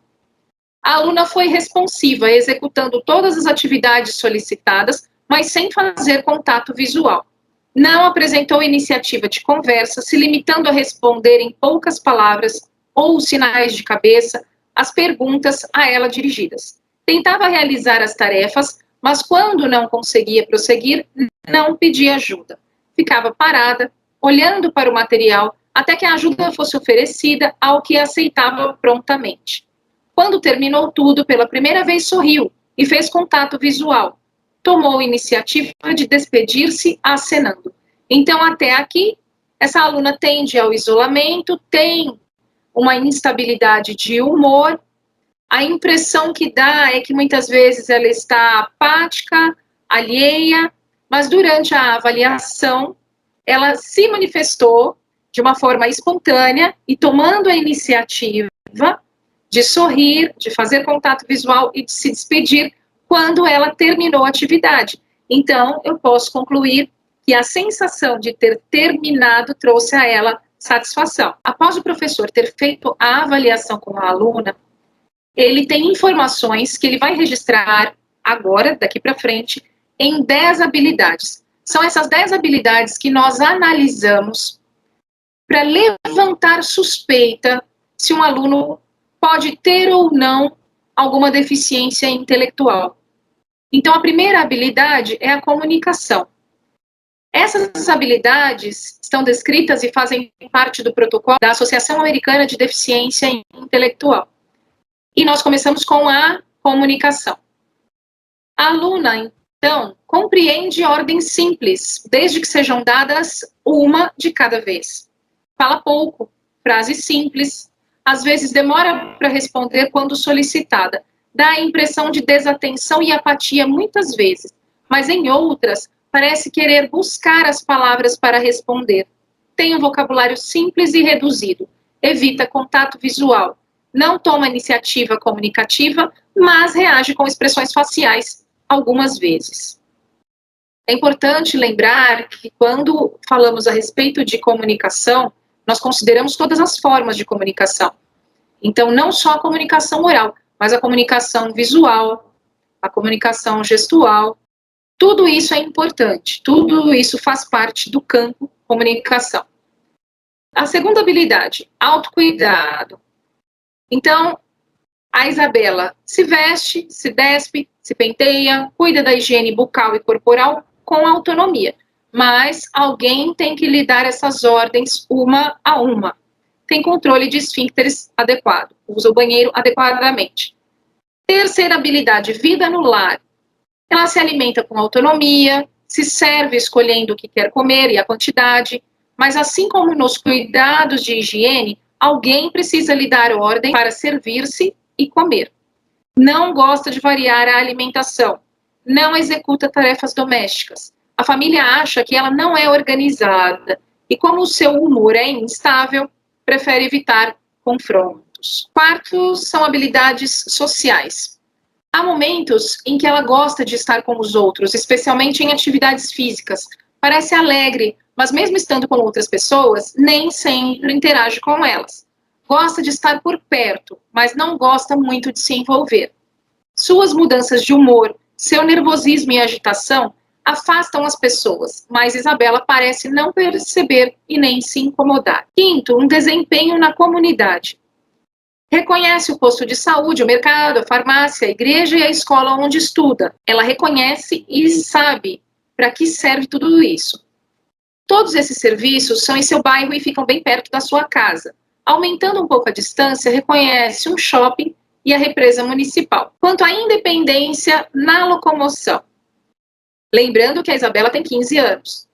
A aluna foi responsiva, executando todas as atividades solicitadas, mas sem fazer contato visual. Não apresentou iniciativa de conversa, se limitando a responder em poucas palavras ou sinais de cabeça as perguntas a ela dirigidas. Tentava realizar as tarefas, mas quando não conseguia prosseguir, não pedia ajuda. Ficava parada, olhando para o material, até que a ajuda fosse oferecida, ao que aceitava prontamente. Quando terminou tudo, pela primeira vez sorriu e fez contato visual. Tomou a iniciativa de despedir-se acenando. Então, até aqui, essa aluna tende ao isolamento, tem uma instabilidade de humor. A impressão que dá é que muitas vezes ela está apática, alheia, mas durante a avaliação ela se manifestou de uma forma espontânea e tomando a iniciativa de sorrir, de fazer contato visual e de se despedir quando ela terminou a atividade. Então, eu posso concluir que a sensação de ter terminado trouxe a ela satisfação. Após o professor ter feito a avaliação com a aluna, ele tem informações que ele vai registrar agora, daqui para frente, em 10 habilidades. São essas 10 habilidades que nós analisamos para levantar suspeita se um aluno pode ter ou não alguma deficiência intelectual. Então, a primeira habilidade é a comunicação. Essas habilidades estão descritas e fazem parte do protocolo da Associação Americana de Deficiência Intelectual. E nós começamos com a comunicação. A aluna, então, compreende ordens simples, desde que sejam dadas uma de cada vez. Fala pouco, frases simples, às vezes demora para responder quando solicitada. Dá a impressão de desatenção e apatia muitas vezes, mas em outras parece querer buscar as palavras para responder. Tem um vocabulário simples e reduzido, evita contato visual, não toma iniciativa comunicativa, mas reage com expressões faciais algumas vezes. É importante lembrar que quando falamos a respeito de comunicação, nós consideramos todas as formas de comunicação. Então, não só a comunicação oral, mas a comunicação visual, a comunicação gestual. Tudo isso é importante, tudo isso faz parte do campo comunicação. A segunda habilidade, autocuidado. Então, a Isabela se veste, se despe, se penteia, cuida da higiene bucal e corporal com autonomia, mas alguém tem que lhe dar essas ordens uma a uma. Tem controle de esfíncteres adequado, usa o banheiro adequadamente. Terceira habilidade, vida no lar. Ela se alimenta com autonomia, se serve escolhendo o que quer comer e a quantidade, mas assim como nos cuidados de higiene, alguém precisa lhe dar ordem para servir-se e comer. Não gosta de variar a alimentação, não executa tarefas domésticas. A família acha que ela não é organizada e, como o seu humor é instável, prefere evitar confrontos. Quarto, são habilidades sociais. Há momentos em que ela gosta de estar com os outros, especialmente em atividades físicas. Parece alegre, mas mesmo estando com outras pessoas, nem sempre interage com elas. Gosta de estar por perto, mas não gosta muito de se envolver. Suas mudanças de humor, seu nervosismo e agitação afastam as pessoas, mas Isabela parece não perceber e nem se incomodar. Quinto, um desempenho na comunidade. Reconhece o posto de saúde, o mercado, a farmácia, a igreja e a escola onde estuda. Ela reconhece e sabe para que serve tudo isso. Todos esses serviços são em seu bairro e ficam bem perto da sua casa. Aumentando um pouco a distância, reconhece um shopping e a represa municipal. Quanto à independência na locomoção. Lembrando que a Isabela tem 15 anos.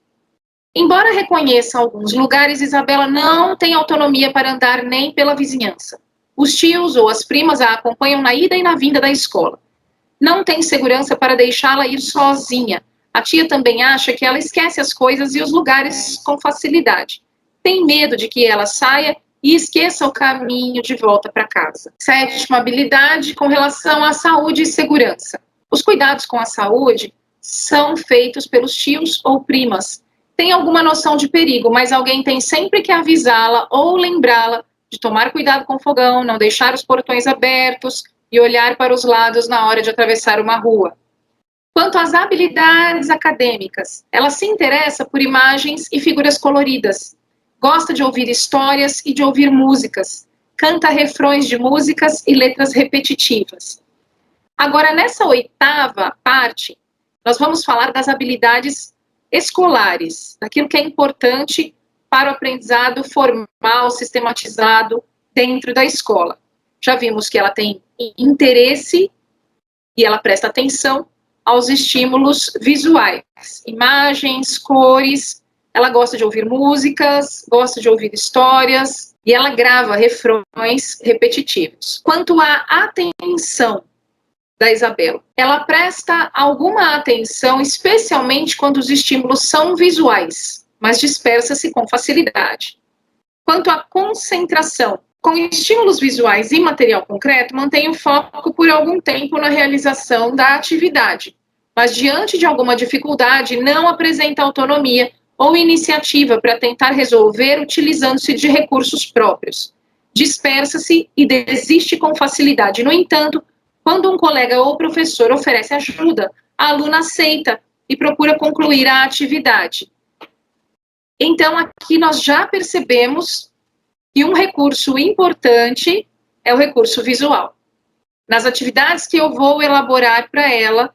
Embora reconheça alguns lugares, Isabela não tem autonomia para andar nem pela vizinhança. Os tios ou as primas a acompanham na ida e na vinda da escola. Não tem segurança para deixá-la ir sozinha. A tia também acha que ela esquece as coisas e os lugares com facilidade. Tem medo de que ela saia e esqueça o caminho de volta para casa. Sétima habilidade com relação à saúde e segurança. Os cuidados com a saúde são feitos pelos tios ou primas. Tem alguma noção de perigo, mas alguém tem sempre que avisá-la ou lembrá-la de tomar cuidado com o fogão, não deixar os portões abertos e olhar para os lados na hora de atravessar uma rua. Quanto às habilidades acadêmicas, ela se interessa por imagens e figuras coloridas. Gosta de ouvir histórias e de ouvir músicas. Canta refrões de músicas e letras repetitivas. Agora, nessa oitava parte, nós vamos falar das habilidades escolares, daquilo que é importante para o aprendizado formal, sistematizado dentro da escola. Já vimos que ela tem interesse e ela presta atenção aos estímulos visuais, imagens, cores. Ela gosta de ouvir músicas, gosta de ouvir histórias e ela grava refrões repetitivos. Quanto à atenção da Isabela, ela presta alguma atenção, especialmente quando os estímulos são visuais, mas dispersa-se com facilidade. Quanto à concentração, com estímulos visuais e material concreto, mantém o foco por algum tempo na realização da atividade, mas diante de alguma dificuldade, não apresenta autonomia ou iniciativa para tentar resolver utilizando-se de recursos próprios. Dispersa-se e desiste com facilidade. No entanto, quando um colega ou professor oferece ajuda, a aluna aceita e procura concluir a atividade. Então, aqui nós já percebemos que um recurso importante é o recurso visual. Nas atividades que eu vou elaborar para ela,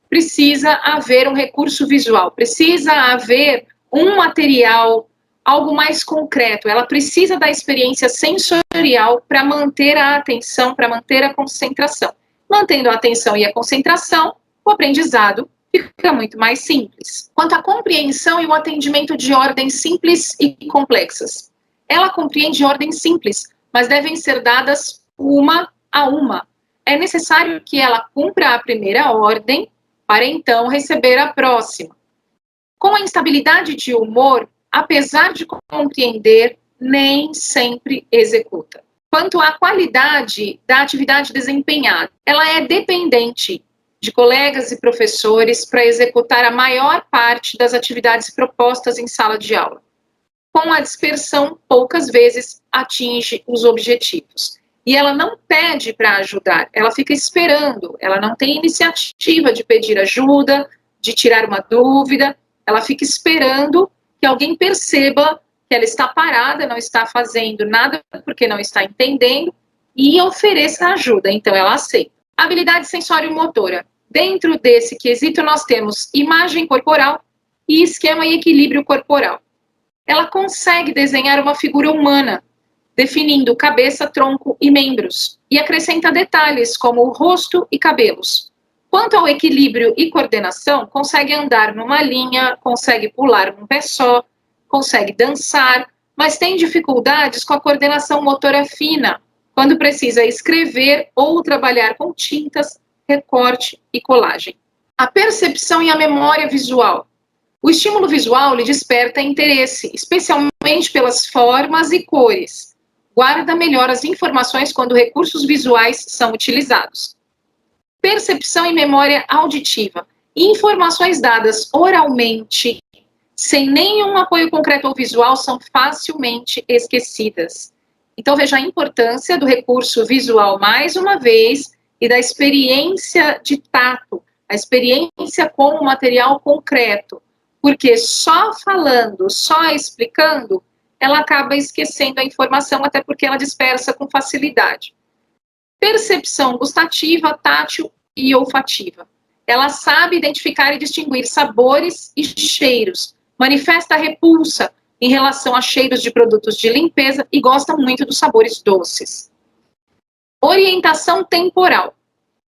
precisa haver um recurso visual, precisa haver um material, algo mais concreto. Ela precisa da experiência sensorial para manter a atenção, para manter a concentração. Mantendo a atenção e a concentração, o aprendizado fica muito mais simples. Quanto à compreensão e o atendimento de ordens simples e complexas. Ela compreende ordens simples, mas devem ser dadas uma a uma. É necessário que ela cumpra a primeira ordem para então receber a próxima. Com a instabilidade de humor, apesar de compreender, nem sempre executa. Quanto à qualidade da atividade desempenhada, ela é dependente de colegas e professores para executar a maior parte das atividades propostas em sala de aula. Com a dispersão, poucas vezes atinge os objetivos. E ela não pede para ajudar, ela fica esperando, ela não tem iniciativa de pedir ajuda, de tirar uma dúvida, ela fica esperando que alguém perceba que ela está parada, não está fazendo nada porque não está entendendo e ofereça ajuda, então ela aceita. Habilidade sensório-motora. Dentro desse quesito nós temos imagem corporal e esquema e equilíbrio corporal. Ela consegue desenhar uma figura humana, definindo cabeça, tronco e membros, e acrescenta detalhes como o rosto e cabelos. Quanto ao equilíbrio e coordenação, consegue andar numa linha, consegue pular num pé só, consegue dançar, mas tem dificuldades com a coordenação motora fina, quando precisa escrever ou trabalhar com tintas, recorte e colagem. A percepção e a memória visual. O estímulo visual lhe desperta interesse, especialmente pelas formas e cores. Guarda melhor as informações quando recursos visuais são utilizados. Percepção e memória auditiva. Informações dadas oralmente, sem nenhum apoio concreto ou visual, são facilmente esquecidas. Então, veja a importância do recurso visual mais uma vez e da experiência de tato a experiência com o material concreto, porque só falando, só explicando, ela acaba esquecendo a informação, até porque ela dispersa com facilidade. Percepção gustativa, tátil e olfativa. Ela sabe identificar e distinguir sabores e cheiros, manifesta repulsa em relação a cheiros de produtos de limpeza e gosta muito dos sabores doces. Orientação temporal.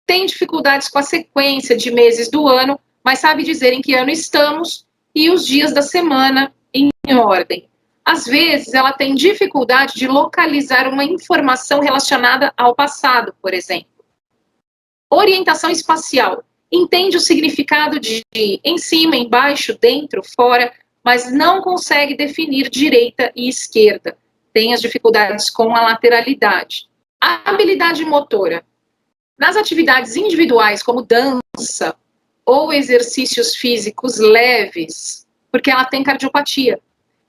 Tem dificuldades com a sequência de meses do ano, mas sabe dizer em que ano estamos e os dias da semana em ordem. Às vezes, ela tem dificuldade de localizar uma informação relacionada ao passado, por exemplo. Orientação espacial. Entende o significado de em cima, embaixo, dentro, fora, mas não consegue definir direita e esquerda. Tem as dificuldades com a lateralidade. A habilidade motora. Nas atividades individuais, como dança ou exercícios físicos leves, porque ela tem cardiopatia.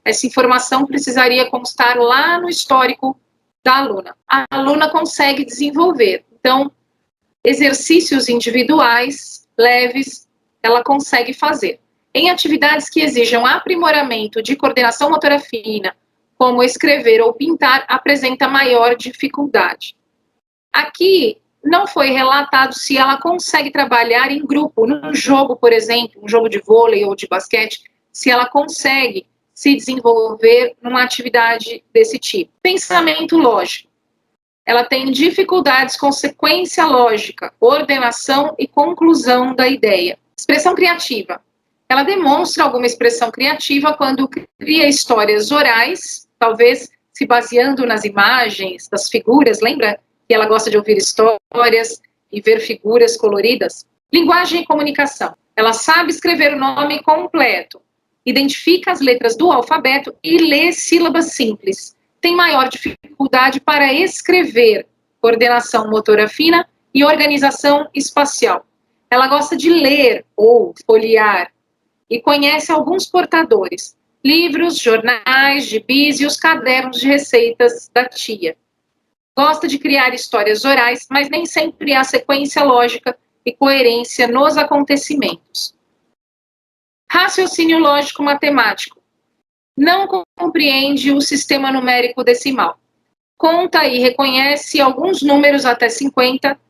Essa informação precisaria constar lá no histórico da aluna. A aluna consegue desenvolver. Então, exercícios individuais leves, ela consegue fazer. Em atividades que exijam aprimoramento de coordenação motora fina, como escrever ou pintar, apresenta maior dificuldade. Aqui não foi relatado se ela consegue trabalhar em grupo, num jogo, por exemplo, um jogo de vôlei ou de basquete, se ela consegue se desenvolver numa atividade desse tipo. Pensamento lógico. Ela tem dificuldades com sequência lógica, ordenação e conclusão da ideia. Expressão criativa. Ela demonstra alguma expressão criativa quando cria histórias orais, talvez se baseando nas imagens, das figuras, lembra que ela gosta de ouvir histórias e ver figuras coloridas? Linguagem e comunicação. Ela sabe escrever o nome completo, identifica as letras do alfabeto e lê sílabas simples. Tem maior dificuldade para escrever, coordenação motora fina e organização espacial. Ela gosta de ler ou folhear e conhece alguns portadores, livros, jornais, gibis e os cadernos de receitas da tia. Gosta de criar histórias orais, mas nem sempre há sequência lógica e coerência nos acontecimentos. Raciocínio lógico matemático. Não compreende o sistema numérico decimal. Conta e reconhece alguns números até 50,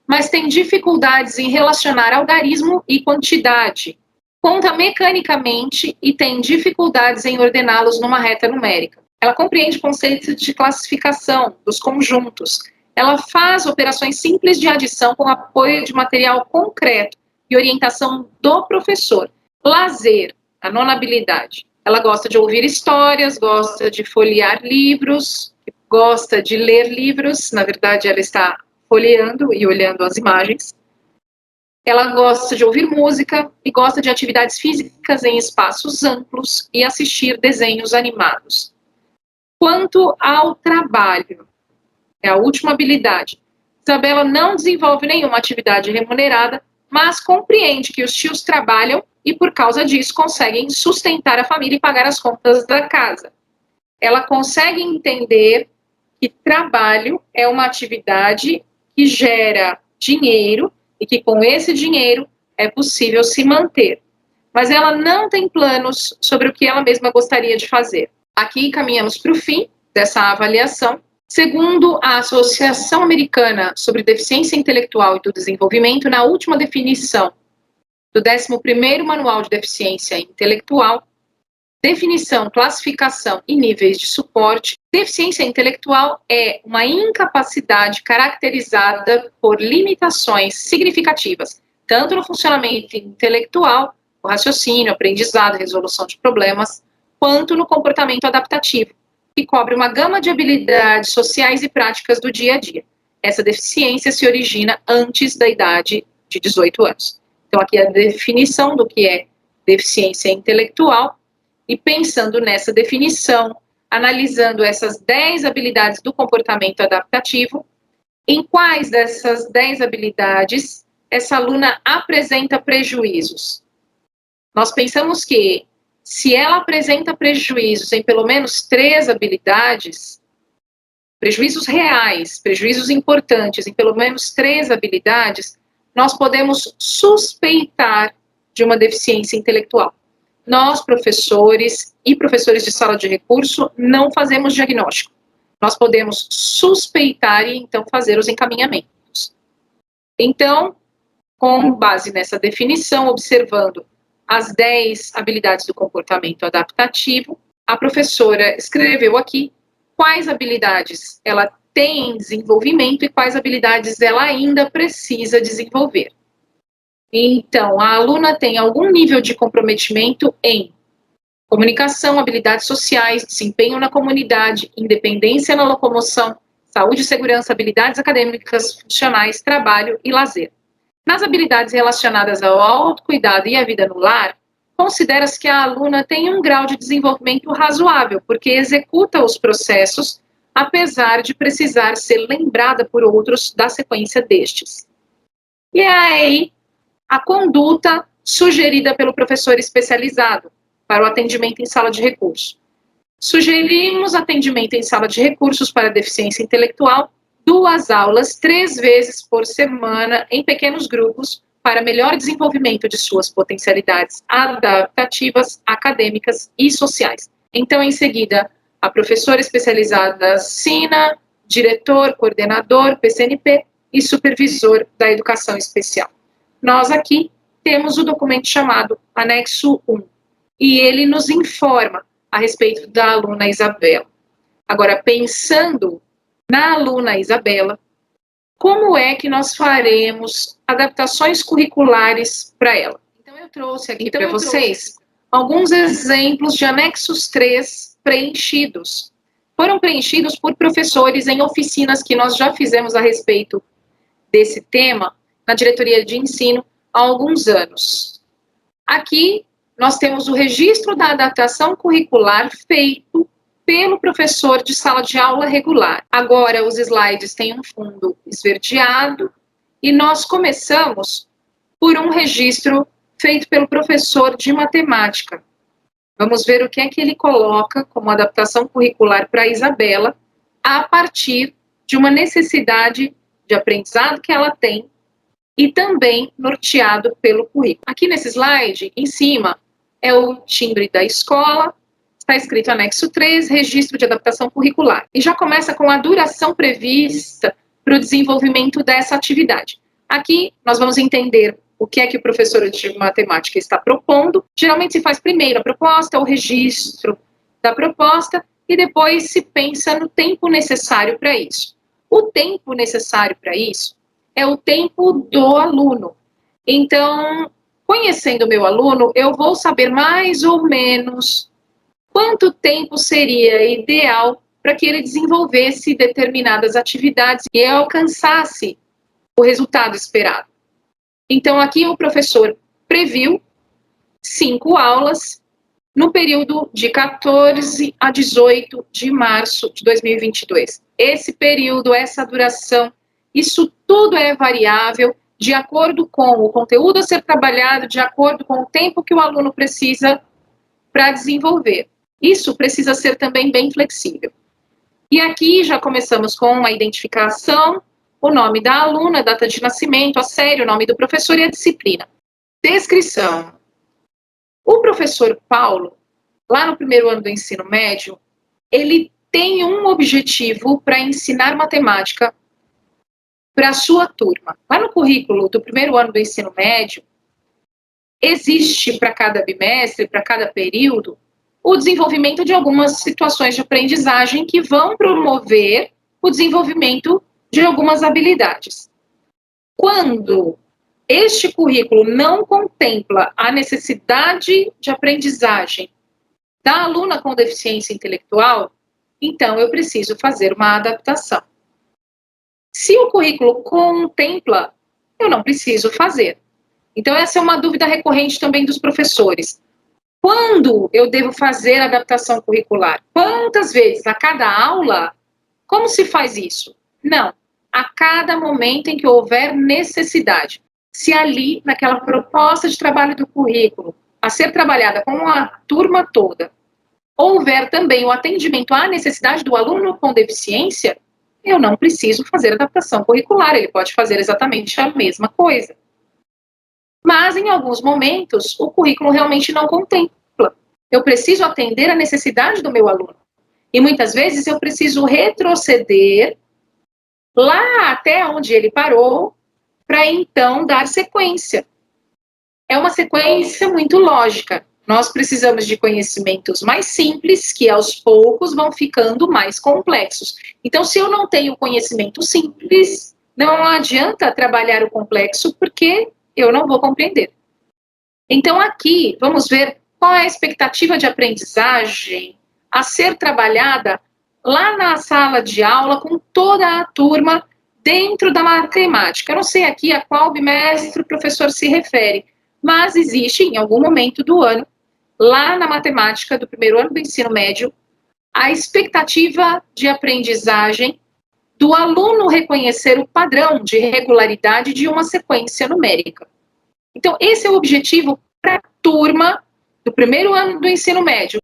mas tem dificuldades em relacionar algarismo e quantidade. Conta mecanicamente e tem dificuldades em ordená-los numa reta numérica. Ela compreende conceitos de classificação dos conjuntos. Ela faz operações simples de adição com apoio de material concreto e orientação do professor. Lazer, a nona habilidade. Ela gosta de ouvir histórias, gosta de folhear livros, gosta de ler livros. Na verdade, ela está folheando e olhando as imagens. Ela gosta de ouvir música e gosta de atividades físicas em espaços amplos e assistir desenhos animados. Quanto ao trabalho, é a última habilidade. Isabela não desenvolve nenhuma atividade remunerada, mas compreende que os tios trabalham e, por causa disso, conseguem sustentar a família e pagar as contas da casa. Ela consegue entender que trabalho é uma atividade que gera dinheiro e que com esse dinheiro é possível se manter. Mas ela não tem planos sobre o que ela mesma gostaria de fazer. Aqui caminhamos para o fim dessa avaliação. Segundo a Associação Americana sobre Deficiência Intelectual e do Desenvolvimento, na última definição do 11º Manual de Deficiência Intelectual, definição, classificação e níveis de suporte, deficiência intelectual é uma incapacidade caracterizada por limitações significativas, tanto no funcionamento intelectual, o raciocínio, aprendizado, resolução de problemas, quanto no comportamento adaptativo, que cobre uma gama de habilidades sociais e práticas do dia a dia. Essa deficiência se origina antes da idade de 18 anos. Então, aqui é a definição do que é deficiência intelectual, e pensando nessa definição, analisando essas 10 habilidades do comportamento adaptativo, em quais dessas 10 habilidades essa aluna apresenta prejuízos? Nós pensamos que, se ela apresenta prejuízos em pelo menos 3 habilidades, prejuízos reais, prejuízos importantes em pelo menos 3 habilidades, nós podemos suspeitar de uma deficiência intelectual. Nós, professores e professores de sala de recurso, não fazemos diagnóstico. Nós podemos suspeitar e, então, fazer os encaminhamentos. Então, com base nessa definição, observando as 10 habilidades do comportamento adaptativo, a professora escreveu aqui quais habilidades ela tem em desenvolvimento e quais habilidades ela ainda precisa desenvolver. Então, a aluna tem algum nível de comprometimento em comunicação, habilidades sociais, desempenho na comunidade, independência na locomoção, saúde e segurança, habilidades acadêmicas, funcionais, trabalho e lazer. Nas habilidades relacionadas ao autocuidado e à vida no lar, considera-se que a aluna tem um grau de desenvolvimento razoável, porque executa os processos, apesar de precisar ser lembrada por outros da sequência destes. E é aí a conduta sugerida pelo professor especializado para o atendimento em sala de recurso. Sugerimos atendimento em sala de recursos para deficiência intelectual, 2 aulas, 3 vezes por semana, em pequenos grupos, para melhor desenvolvimento de suas potencialidades adaptativas, acadêmicas e sociais. Então, em seguida, a professora especializada assina, diretor, coordenador, PCNP e supervisor da educação especial. Nós aqui temos o documento chamado Anexo 1, e ele nos informa a respeito da aluna Isabela. Agora, pensando na aluna Isabela, como é que nós faremos adaptações curriculares para ela? Então, eu trouxe aqui para vocês alguns exemplos de anexos 3 preenchidos. Foram preenchidos por professores em oficinas que nós já fizemos a respeito desse tema na diretoria de ensino há alguns anos. Aqui nós temos o registro da adaptação curricular feito pelo professor de sala de aula regular. Agora os slides têm um fundo esverdeado e nós começamos por um registro feito pelo professor de matemática. Vamos ver o que é que ele coloca como adaptação curricular para a Isabela a partir de uma necessidade de aprendizado que ela tem e também norteado pelo currículo. Aqui nesse slide, em cima, é o timbre da escola, está escrito anexo 3, registro de adaptação curricular. E já começa com a duração prevista para o desenvolvimento dessa atividade. Aqui nós vamos entender o que é que o professor de matemática está propondo. Geralmente se faz primeiro a proposta, o registro da proposta, e depois se pensa no tempo necessário para isso. O tempo necessário para isso é o tempo do aluno. Então, conhecendo o meu aluno, eu vou saber mais ou menos quanto tempo seria ideal para que ele desenvolvesse determinadas atividades e alcançasse o resultado esperado. Então, aqui o professor previu 5 aulas no período de 14 a 18 de março de 2022. Esse período, essa duração, isso tudo é variável de acordo com o conteúdo a ser trabalhado, de acordo com o tempo que o aluno precisa para desenvolver. Isso precisa ser também bem flexível. E aqui já começamos com a identificação, o nome da aluna, a data de nascimento, a série, o nome do professor e a disciplina. Descrição. O professor Paulo, lá no primeiro ano do ensino médio, ele tem um objetivo para ensinar matemática para a sua turma. Lá no currículo do primeiro ano do ensino médio, existe para cada bimestre, para cada período, o desenvolvimento de algumas situações de aprendizagem que vão promover o desenvolvimento de algumas habilidades. Quando este currículo não contempla a necessidade de aprendizagem da aluna com deficiência intelectual, então eu preciso fazer uma adaptação. Se o currículo contempla, eu não preciso fazer. Então essa é uma dúvida recorrente também dos professores. Quando eu devo fazer a adaptação curricular? Quantas vezes? A cada aula? Como se faz isso? Não. A cada momento em que houver necessidade. Se ali, naquela proposta de trabalho do currículo, a ser trabalhada com a turma toda, houver também o atendimento à necessidade do aluno com deficiência, eu não preciso fazer adaptação curricular, ele pode fazer exatamente a mesma coisa. Mas, em alguns momentos, o currículo realmente não contempla. Eu preciso atender a necessidade do meu aluno. E muitas vezes eu preciso retroceder lá até onde ele parou, para então dar sequência. É uma sequência muito lógica. Nós precisamos de conhecimentos mais simples, que aos poucos vão ficando mais complexos. Então, se eu não tenho conhecimento simples, não adianta trabalhar o complexo, porque eu não vou compreender. Então, aqui, vamos ver qual é a expectativa de aprendizagem a ser trabalhada lá na sala de aula com toda a turma dentro da matemática. Eu não sei aqui a qual bimestre o professor se refere, mas existe em algum momento do ano, lá na matemática do primeiro ano do ensino médio, a expectativa de aprendizagem do aluno reconhecer o padrão de regularidade de uma sequência numérica. Então, esse é o objetivo para a turma do primeiro ano do ensino médio.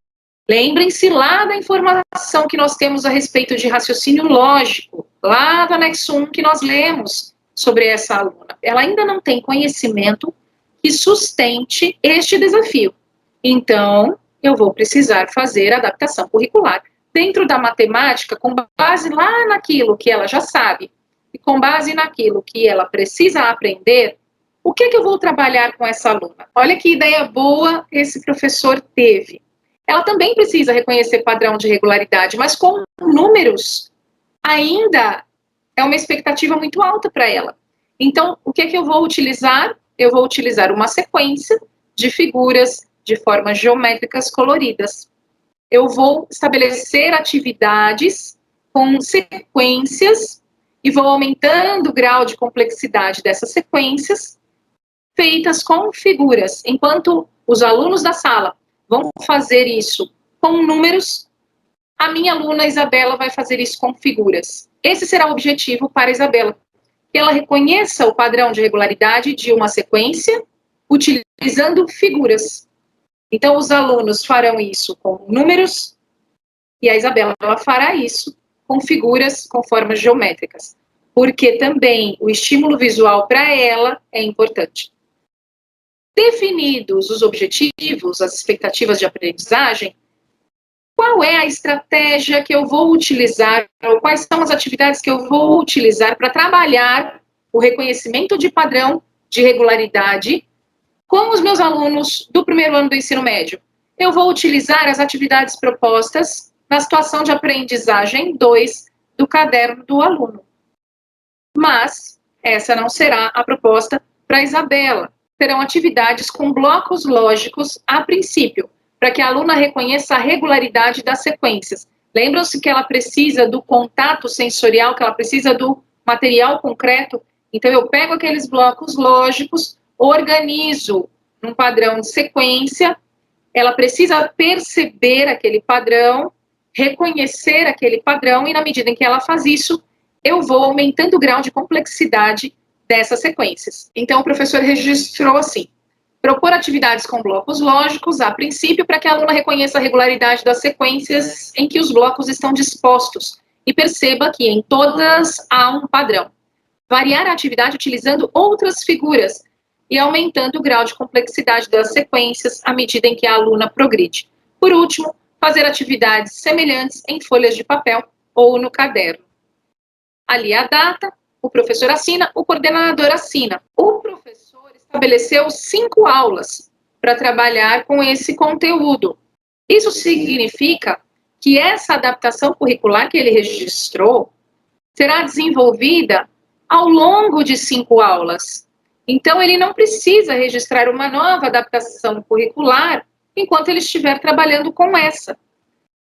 Lembrem-se lá da informação que nós temos a respeito de raciocínio lógico, lá do anexo 1 que nós lemos sobre essa aluna. Ela ainda não tem conhecimento que sustente este desafio. Então, eu vou precisar fazer adaptação curricular dentro da matemática, com base lá naquilo que ela já sabe e com base naquilo que ela precisa aprender. O que eu vou trabalhar com essa aluna? Olha que ideia boa esse professor teve. Ela também precisa reconhecer padrão de regularidade, mas com números ainda é uma expectativa muito alta para ela. Então, o que eu vou utilizar? Eu vou utilizar uma sequência de figuras de formas geométricas coloridas. Eu vou estabelecer atividades com sequências e vou aumentando o grau de complexidade dessas sequências feitas com figuras. Enquanto os alunos da sala vão fazer isso com números, a minha aluna Isabela vai fazer isso com figuras. Esse será o objetivo para a Isabela, que ela reconheça o padrão de regularidade de uma sequência utilizando figuras. Então, os alunos farão isso com números e a Isabela ela fará isso com figuras, com formas geométricas, porque também o estímulo visual para ela é importante. Definidos os objetivos, as expectativas de aprendizagem, qual é a estratégia que eu vou utilizar, ou quais são as atividades que eu vou utilizar para trabalhar o reconhecimento de padrão de regularidade com os meus alunos do primeiro ano do ensino médio? Eu vou utilizar as atividades propostas na situação de aprendizagem 2 do caderno do aluno. Mas essa não será a proposta para a Isabela. Serão atividades com blocos lógicos a princípio, para que a aluna reconheça a regularidade das sequências. Lembram-se que ela precisa do contato sensorial, que ela precisa do material concreto? Então, eu pego aqueles blocos lógicos, organizo num padrão de sequência, ela precisa perceber aquele padrão, reconhecer aquele padrão, e na medida em que ela faz isso, eu vou aumentando o grau de complexidade dessas sequências. Então, o professor registrou assim: propor atividades com blocos lógicos, a princípio, para que a aluna reconheça a regularidade das sequências em que os blocos estão dispostos e perceba que em todas há um padrão. Variar a atividade utilizando outras figuras e aumentando o grau de complexidade das sequências à medida em que a aluna progride. Por último, fazer atividades semelhantes em folhas de papel ou no caderno. Ali a data, o professor assina, o coordenador assina. O professor estabeleceu 5 aulas para trabalhar com esse conteúdo. Isso significa que essa adaptação curricular que ele registrou será desenvolvida ao longo de 5 aulas. Então, ele não precisa registrar uma nova adaptação curricular enquanto ele estiver trabalhando com essa,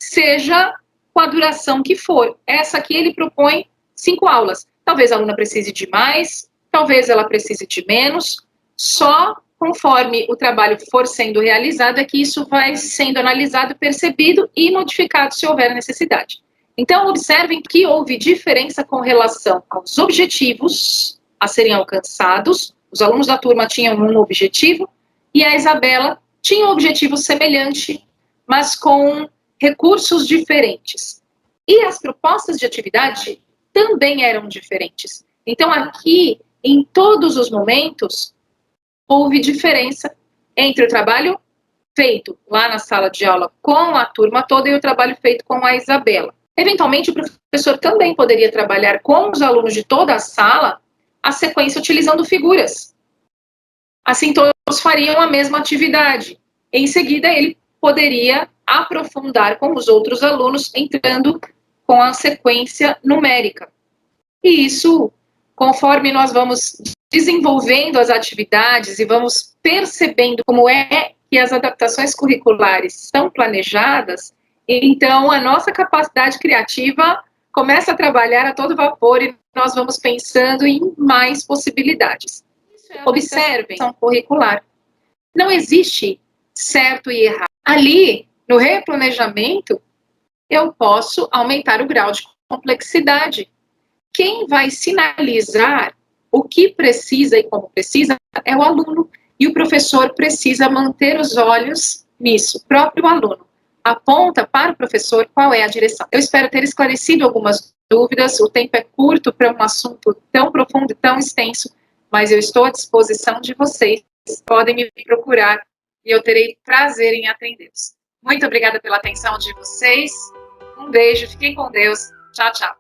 seja com a duração que for. Essa aqui ele propõe 5 aulas. Talvez a aluna precise de mais, talvez ela precise de menos, só conforme o trabalho for sendo realizado é que isso vai sendo analisado, percebido e modificado se houver necessidade. Então, observem que houve diferença com relação aos objetivos a serem alcançados. Os alunos da turma tinham um objetivo e a Isabela tinha um objetivo semelhante, mas com recursos diferentes. E as propostas de atividade também eram diferentes. Então, aqui, em todos os momentos, houve diferença entre o trabalho feito lá na sala de aula com a turma toda e o trabalho feito com a Isabela. Eventualmente, o professor também poderia trabalhar com os alunos de toda a sala a sequência utilizando figuras. Assim, todos fariam a mesma atividade. Em seguida, ele poderia aprofundar com os outros alunos, entrando com a sequência numérica. E isso, conforme nós vamos desenvolvendo as atividades e vamos percebendo como é que as adaptações curriculares são planejadas, então a nossa capacidade criativa começa a trabalhar a todo vapor e nós vamos pensando em mais possibilidades. Observem a curricular. Não existe certo e errado. Ali, no replanejamento, eu posso aumentar o grau de complexidade. Quem vai sinalizar o que precisa e como precisa é o aluno. E o professor precisa manter os olhos nisso, o próprio aluno. Aponta para o professor qual é a direção. Eu espero ter esclarecido algumas dúvidas. O tempo é curto para um assunto tão profundo e tão extenso, mas eu estou à disposição de vocês. Podem me procurar e eu terei prazer em atendê-los. Muito obrigada pela atenção de vocês. Um beijo, fiquem com Deus. Tchau, tchau.